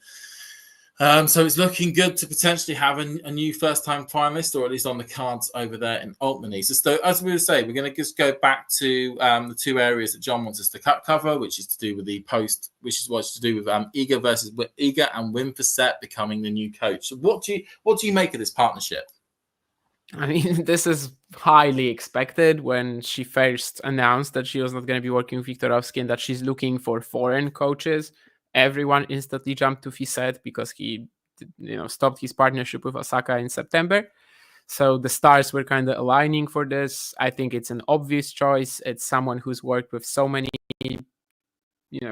So it's looking good to potentially have a new first-time finalist, or at least on the cards over there in Altmanese. So as we were saying, we're going to just go back to the two areas that John wants us to cover, which is to do with the post, which is what's to do with Iga and Wim Fissette becoming the new coach. So what do you make of this partnership? I mean, this is highly expected. When she first announced that she was not going to be working with Viktorovski and that she's looking for foreign coaches, everyone instantly jumped to Fissette because he, stopped his partnership with Osaka in September. So the stars were kind of aligning for this. I think it's an obvious choice. It's someone who's worked with so many,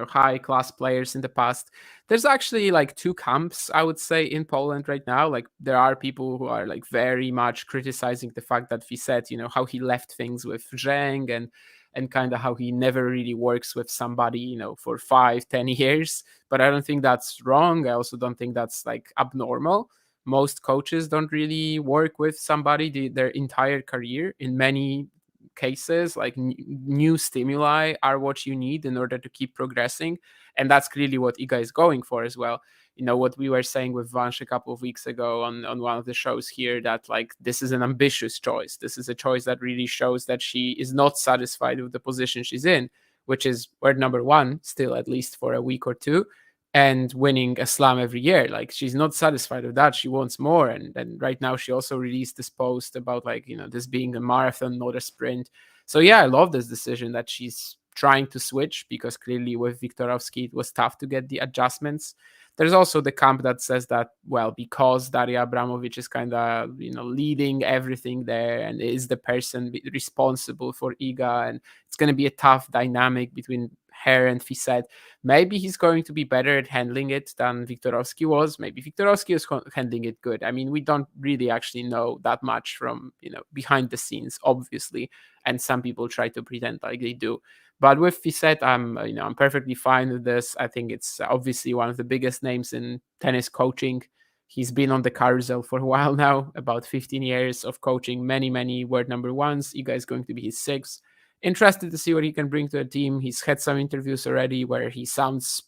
high class players in the past. There's actually like two camps, I would say, in Poland right now. Like there are people who are like very much criticizing the fact that Fissette, how he left things with Zheng and kind of how he never really works with somebody, for 5-10 years. But I don't think that's wrong. I also don't think that's like abnormal. Most coaches don't really work with somebody their entire career. In many cases, like new stimuli are what you need in order to keep progressing. And that's clearly what Iga is going for as well. What we were saying with Vansh a couple of weeks ago on one of the shows here, that like this is an ambitious choice. This is a choice that really shows that she is not satisfied with the position she's in, which is word number one, still at least for a week or two, and winning a slam every year. Like she's not satisfied with that. She wants more. And right now she also released this post about like, this being a marathon, not a sprint. So yeah, I love this decision that she's trying to switch, because clearly with Viktorovski, it was tough to get the adjustments there's also the camp that says that, well, because Daria Abramovic is kind of, leading everything there and is the person responsible for Iga, and it's going to be a tough dynamic between her and Fissette. Maybe he's going to be better at handling it than Viktorovski was. Maybe Viktorovski is handling it good. I mean, we don't really actually know that much from, behind the scenes, obviously, and some people try to pretend like they do. But with Fissette, I'm perfectly fine with this. I think it's obviously one of the biggest names in tennis coaching. He's been on the carousel for a while now, about 15 years of coaching many world number ones. Iga is going to be his 6th. Interested to see what he can bring to the team. He's had some interviews already where he sounds,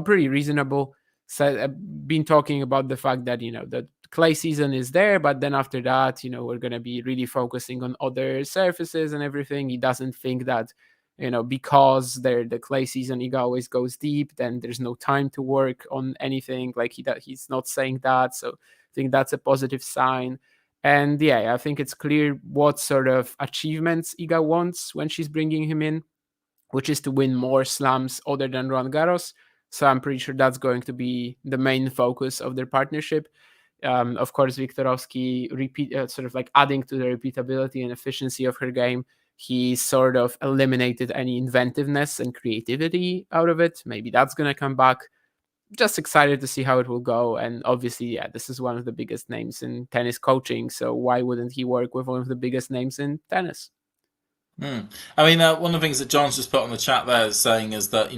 pretty reasonable. So, been talking about the fact that, the clay season is there, but then after that, we're going to be really focusing on other surfaces and everything. He doesn't think that, because the clay season, Iga always goes deep, then there's no time to work on anything. Like he's not saying that. So I think that's a positive sign. And yeah, I think it's clear what sort of achievements Iga wants when she's bringing him in, which is to win more slams other than Roland Garros. So I'm pretty sure that's going to be the main focus of their partnership. Of course, Viktorovski sort of like adding to the repeatability and efficiency of her game. He sort of eliminated any inventiveness and creativity out of it. Maybe that's going to come back. Just excited to see how it will go. And obviously, yeah, this is one of the biggest names in tennis coaching. So why wouldn't he work with one of the biggest names in tennis? I mean, one of the things that John's just put on the chat there is saying is that,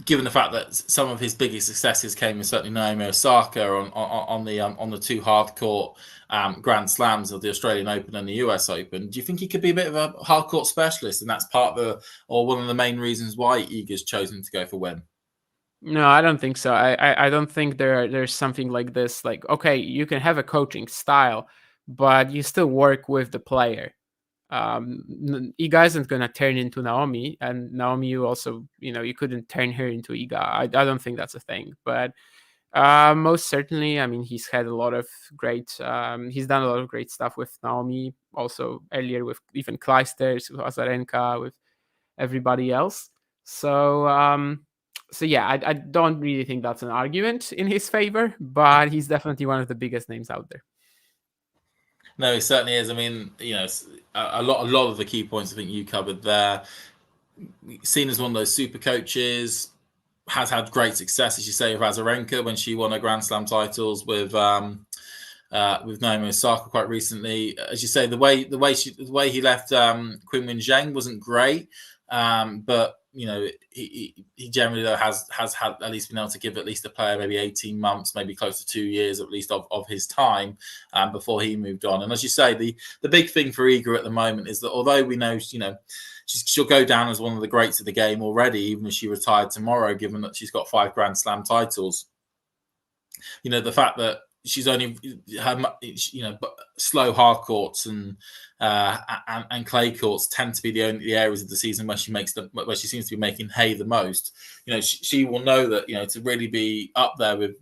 given the fact that some of his biggest successes came in certainly Naomi Osaka on the 2 hardcourt Grand Slams of the Australian Open and the US Open, do you think he could be a bit of a hardcourt specialist, and that's one of the main reasons why Iga's chosen to go for Wim? No, I don't think so. I don't think there's something like this. Like, okay, you can have a coaching style, but you still work with the player. Iga isn't going to turn into Naomi, and Naomi, you also, you couldn't turn her into Iga. I don't think that's a thing, but most certainly, I mean, he's had a lot of great, he's done a lot of great stuff with Naomi, also earlier with even Clijsters, with Wawrinka, with everybody else. So yeah, I don't really think that's an argument in his favor, but he's definitely one of the biggest names out there. No, he certainly is. I mean, a lot of the key points I think you covered there. Seen as one of those super coaches, has had great success, as you say, with Wawrinka when she won her Grand Slam titles with Naomi Osaka quite recently. As you say, the way he left Qin Wen Zheng wasn't great, but he generally though has had at least been able to give at least a player maybe 18 months, maybe close to 2 years at least of his time before he moved on. And as you say, the big thing for Iga at the moment is that although we know she'll go down as one of the greats of the game already, even if she retired tomorrow, given that she's got 5 Grand Slam titles. The fact that she's only slow hard courts and clay courts tend to be the only areas of the season where she seems to be making hay the most. She will know that to really be up there with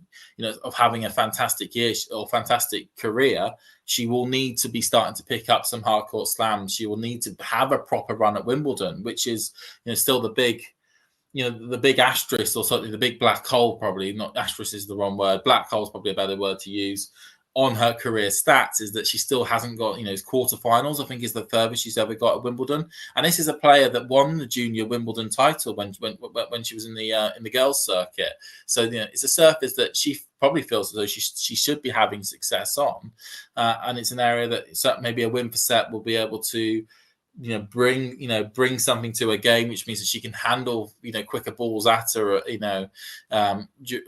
of having a fantastic year or fantastic career, she will need to be starting to pick up some hard court slams. She will need to have a proper run at Wimbledon, which is still the big asterisk, or certainly the big black hole, probably not asterisk is the wrong word. Black hole is probably a better word to use on her career stats, is that she still hasn't got, quarterfinals, I think is the furthest she's ever got at Wimbledon. And this is a player that won the junior Wimbledon title when she was in the girls circuit. So, it's a surface that she probably feels as though she should be having success on. And it's an area that maybe a win for Fissette will be able to bring something to a game, which means that she can handle quicker balls at her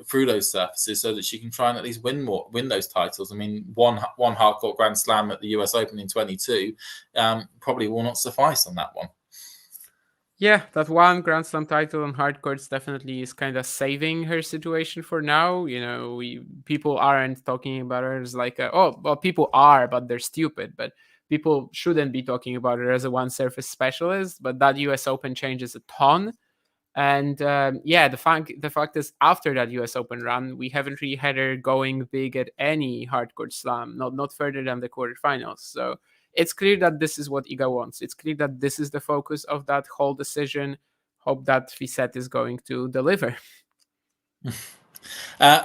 through those surfaces, so that she can try and at least win those titles. I mean, one hardcourt Grand Slam at the US Open in 22 probably will not suffice on that one. Yeah, that one Grand Slam title on hard courts definitely is kind of saving her situation for now. People aren't talking about her as like people are, but they're stupid. But people shouldn't be talking about her as a one surface specialist. But that US Open changes a ton. And the fact is, after that US Open run, we haven't really had her going big at any hardcourt slam, not further than the quarterfinals. So it's clear that this is what Iga wants. It's clear that this is the focus of that whole decision. Hope that Fissette is going to deliver.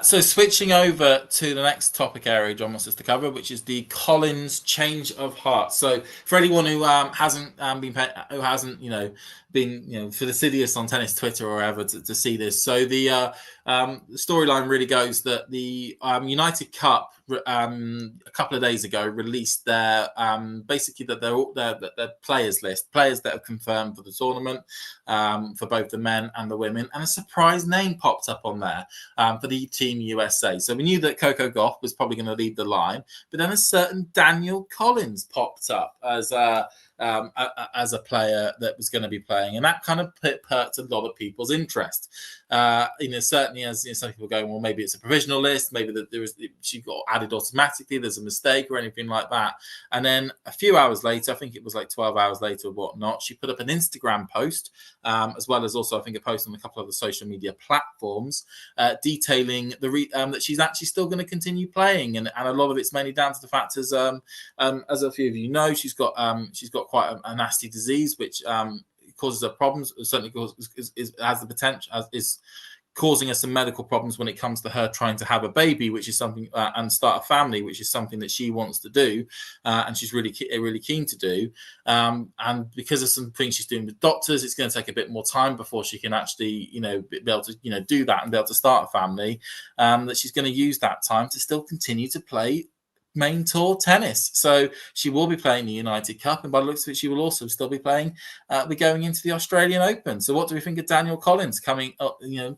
So switching over to the next topic area John wants us to cover, which is the Collins change of heart. So for anyone who hasn't been fastidious on tennis Twitter or ever to see this, so the storyline really goes that the United Cup a couple of days ago released their basically their players list, players that have confirmed for the tournament, for both the men and the women, and a surprise name popped up on there for the Team USA. So we knew that Coco Gauff was probably going to lead the line, but then a certain Danielle Collins popped up as a player that was going to be playing, and that kind of perked a lot of people's interest. Certainly as some people go, well, maybe it's a provisional list, maybe that she got added automatically, there's a mistake or anything like that. And then a few hours later, I think it was like 12 hours later or whatnot, she put up an Instagram post, as well as also I think a post on a couple of the social media platforms, detailing that she's actually still going to continue playing, and a lot of it's mainly down to the fact as a few of you know, she's got quite a nasty disease which causes her problems. Certainly has the potential, is causing us some medical problems when it comes to her trying to have a baby, which is something, and start a family, which is something that she wants to do, and she's really keen to do. And because of some things she's doing with doctors, it's going to take a bit more time before she can actually, be able to, do that and be able to start a family. That she's going to use that time to still continue to play main tour tennis. So she will be playing the United Cup, and by the looks of it, she will also still be playing, be going into the Australian Open. So what do we think of Danielle Collins coming up, doing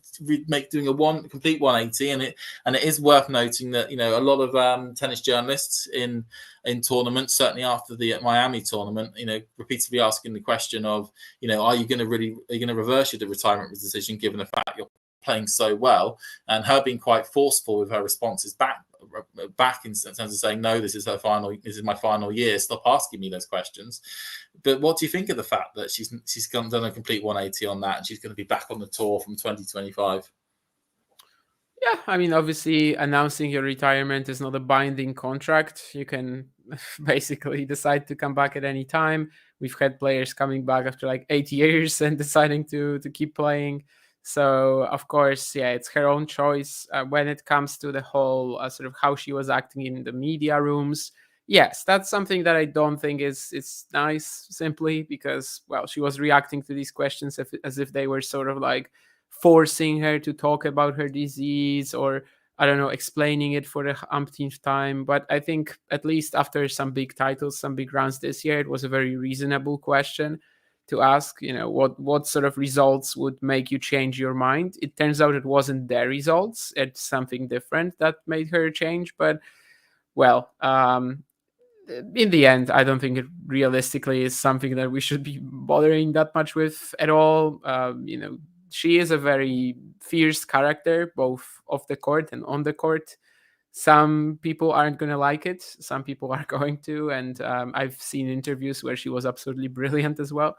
a complete 180? And it is worth noting that, a lot of tennis journalists in tournaments, certainly after the Miami tournament, repeatedly asking the question of, are you going to reverse your retirement decision given the fact you're playing so well? And her being quite forceful with her responses back in terms of saying, no, this is my final year, stop asking me those questions. But what do you think of the fact that she's done a complete 180 on that, and she's going to be back on the tour from 2025? Yeah, I mean, obviously announcing your retirement is not a binding contract. You can basically decide to come back at any time. We've had players coming back after like 8 years and deciding to keep playing. So, of course, yeah, it's her own choice. When it comes to the whole sort of how she was acting in the media rooms, yes, that's something that I don't think is nice, simply because, well, she was reacting to these questions as if they were sort of like forcing her to talk about her disease, or, I don't know, explaining it for the umpteenth time. But I think at least after some big titles, some big rounds this year, it was a very reasonable question to ask, what sort of results would make you change your mind. It turns out it wasn't their results, it's something different that made her change. But, well, in the end, I don't think it realistically is something that we should be bothering that much with at all. She is a very fierce character, both off the court and on the court. Some people aren't going to like it, some people are going to, and I've seen interviews where she was absolutely brilliant as well.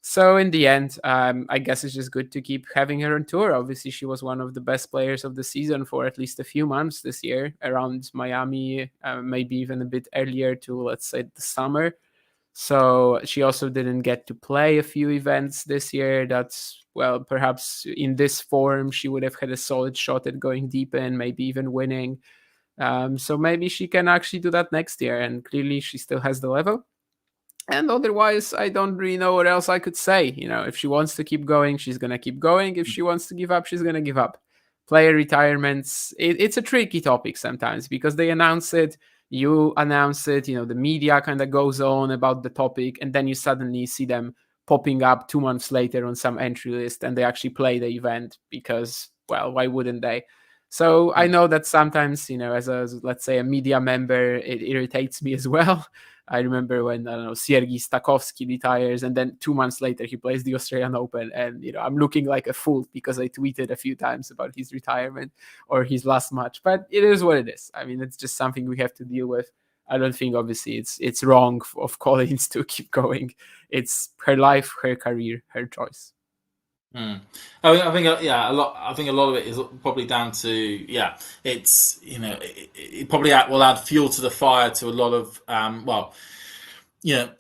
So in the end, I guess it's just good to keep having her on tour. Obviously, she was one of the best players of the season for at least a few months this year, around Miami, maybe even a bit earlier to, let's say, the summer. So she also didn't get to play a few events this year. That's, well, perhaps in this form, she would have had a solid shot at going deep in, maybe even winning. So maybe she can actually do that next year, and clearly she still has the level. And otherwise, I don't really know what else I could say. If she wants to keep going, she's going to keep going. If she wants to give up, she's going to give up. Player retirements, it's a tricky topic sometimes because they announce it, you announce it, the media kind of goes on about the topic, and then you suddenly see them popping up 2 months later on some entry list, and they actually play the event because, well, why wouldn't they? So I know that sometimes, as let's say a media member, it irritates me as well. I remember when, I don't know, Sergei Stakhovsky retires, and then 2 months later he plays the Australian Open, and I'm looking like a fool because I tweeted a few times about his retirement or his last match. But it is what it is. I mean, it's just something we have to deal with. I don't think, obviously, it's wrong of Collins to keep going. It's her life, her career, her choice. I think a lot. I think a lot of it is probably down to it's it probably will add fuel to the fire to a lot of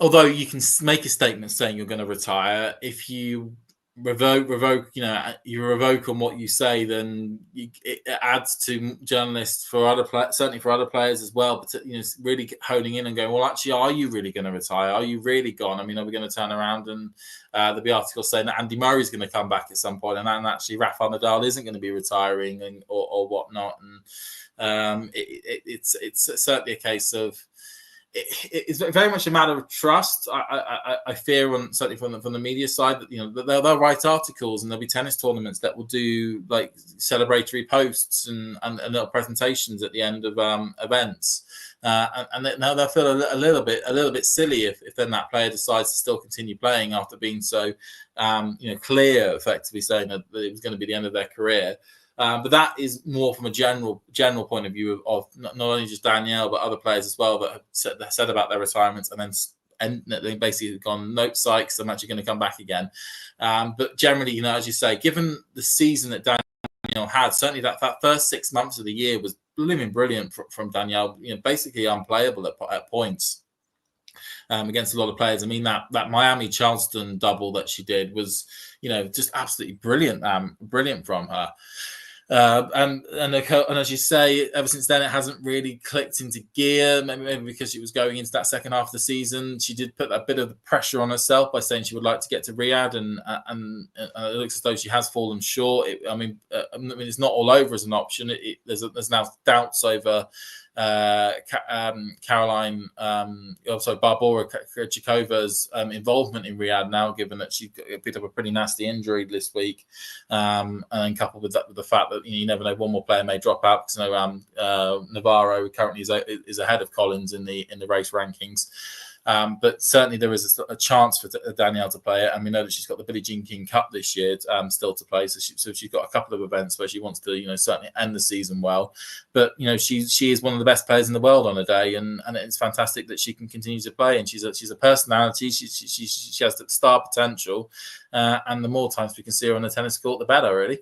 although you can make a statement saying you're going to retire, if you revoke, you revoke on what you say, then it adds to journalists for certainly for other players as well. But really honing in and going, well, actually, are you really going to retire? Are you really gone? I mean, are we going to turn around and there'll be articles saying that Andy Murray's going to come back at some point, and actually Rafael Nadal isn't going to be retiring or whatnot. And it's certainly a case of. It's very much a matter of trust. I fear, certainly from the media side, that they'll write articles and there'll be tennis tournaments that will do like celebratory posts and little presentations at the end of events, and now they'll feel a little bit silly if then that player decides to still continue playing after being so clear, effectively saying that it was going to be the end of their career. But that is more from a general point of view of not only just Danielle, but other players as well that have said about their retirements and they basically gone, nope, Sykes, I'm actually going to come back again. But generally, as you say, given the season that Danielle had, certainly that first 6 months of the year was blooming brilliant from Danielle, basically unplayable at points. Against a lot of players. I mean, that Miami Charleston double that she did was, just absolutely brilliant from her. And as you say, ever since then, it hasn't really clicked into gear. Maybe because she was going into that second half of the season, she did put a bit of pressure on herself by saying she would like to get to Riyadh, and it looks as though she has fallen short. I mean, it's not all over as an option. There's now doubts over Barbora Krejcikova's involvement in Riyadh now, given that she picked up a pretty nasty injury this week, and then coupled with the fact that you never know, one more player may drop out because Navarro currently is ahead of Collins in the race rankings. But certainly there is a chance for Danielle to play it, and we know that she's got the Billie Jean King Cup this year still to play. So she's got a couple of events where she wants to, certainly end the season well. But she is one of the best players in the world on a day, and it's fantastic that she can continue to play. And she's a personality. She has the star potential, and the more times we can see her on the tennis court, the better, really.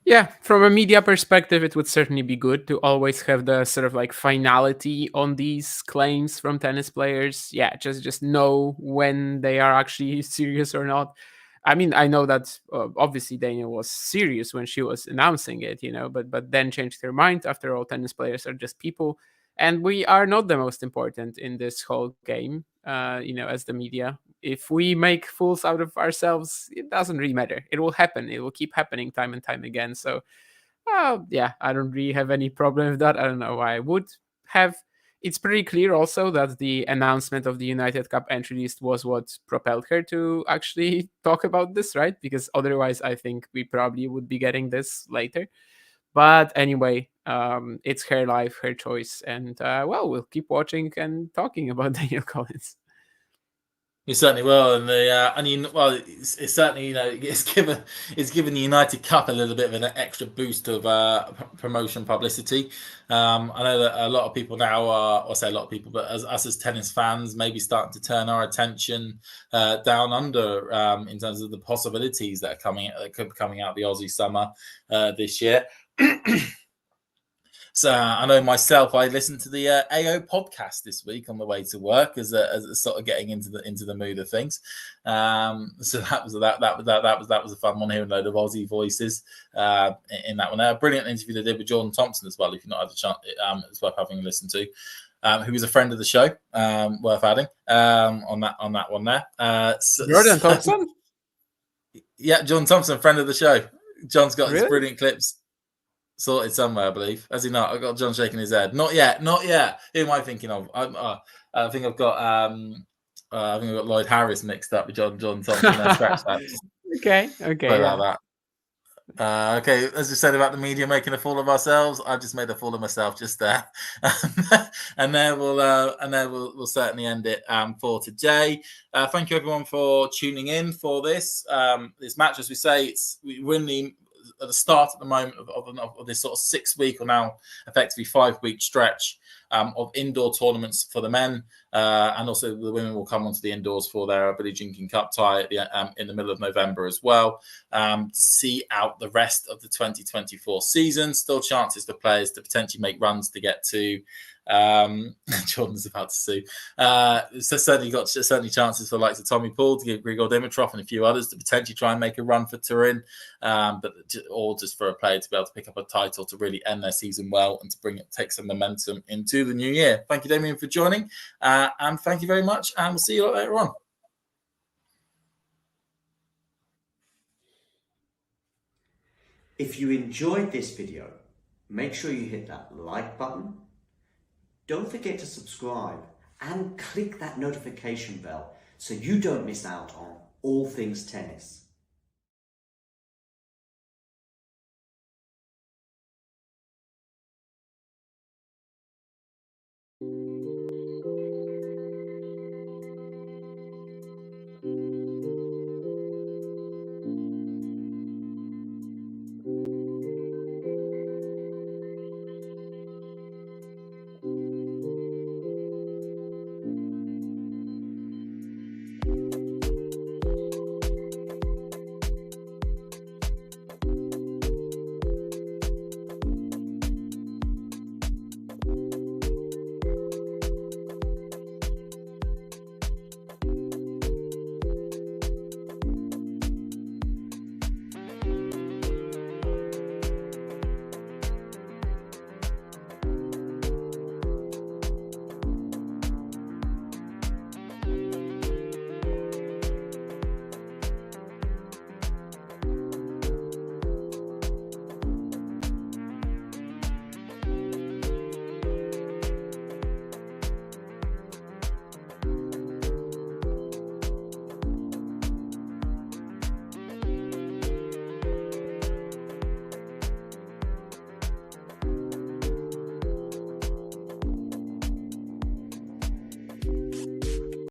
Yeah, from a media perspective, it would certainly be good to always have the sort of like finality on these claims from tennis players. Yeah, just know when they are actually serious or not. I mean, I know that obviously Danielle was serious when she was announcing it, but then changed her mind. After all, tennis players are just people, and we are not the most important in this whole game, as the media. If we make fools out of ourselves, it doesn't really matter. It will happen. It will keep happening time and time again. So, yeah, I don't really have any problem with that. I don't know why I would have. It's pretty clear also that the announcement of the United Cup entry list was what propelled her to actually talk about this, right? Because otherwise, I think we probably would be getting this later. But anyway, it's her life, her choice. And, we'll keep watching and talking about Danielle Collins. You certainly will, and it's certainly it's given the United Cup a little bit of an extra boost of promotion publicity. I know that a lot of people now or say a lot of people, but us as tennis fans, maybe starting to turn our attention down under in terms of the possibilities that could be coming out of the Aussie summer this year. So I know myself, I listened to the AO podcast this week on the way to work as sort of getting into the mood of things. So that was a fun one, hearing a load of Aussie voices in that one. A brilliant interview they did with Jordan Thompson as well. If you've not had a chance, it's worth having a listen to. Who is a friend of the show, worth adding on that one there. Jordan Thompson? Yeah, Jordan Thompson, friend of the show. John's got his brilliant clips sorted somewhere, I believe. Has he not? I've got John shaking his head. Not yet. Who am I thinking of? I think I've got Lloyd Harris mixed up with John Thompson. Scratch that. Okay. Sorry about that. Okay, as you said about the media making a fool of ourselves, I've just made a fool of myself just there. and there we'll certainly end it for today. Thank you everyone for tuning in for this match. As we say, we're in at the start at the moment of this sort of 6 week or now effectively 5 week stretch of indoor tournaments for the men, and also the women will come onto the indoors for their Billie Jean King Cup tie in the middle of November as well, to see out the rest of the 2024 season. Still chances for players to potentially make runs to get to Jordan's about to sue. So certainly chances for the likes of Tommy Paul, to give Grigor Dimitrov and a few others to potentially try and make a run for Turin, or just for a player to be able to pick up a title to really end their season well and to take some momentum into the new year. Thank you, Damien, for joining, and thank you very much, and we'll see you later on. If you enjoyed this video, make sure you hit that like button. Don't forget to subscribe and click that notification bell so you don't miss out on all things tennis.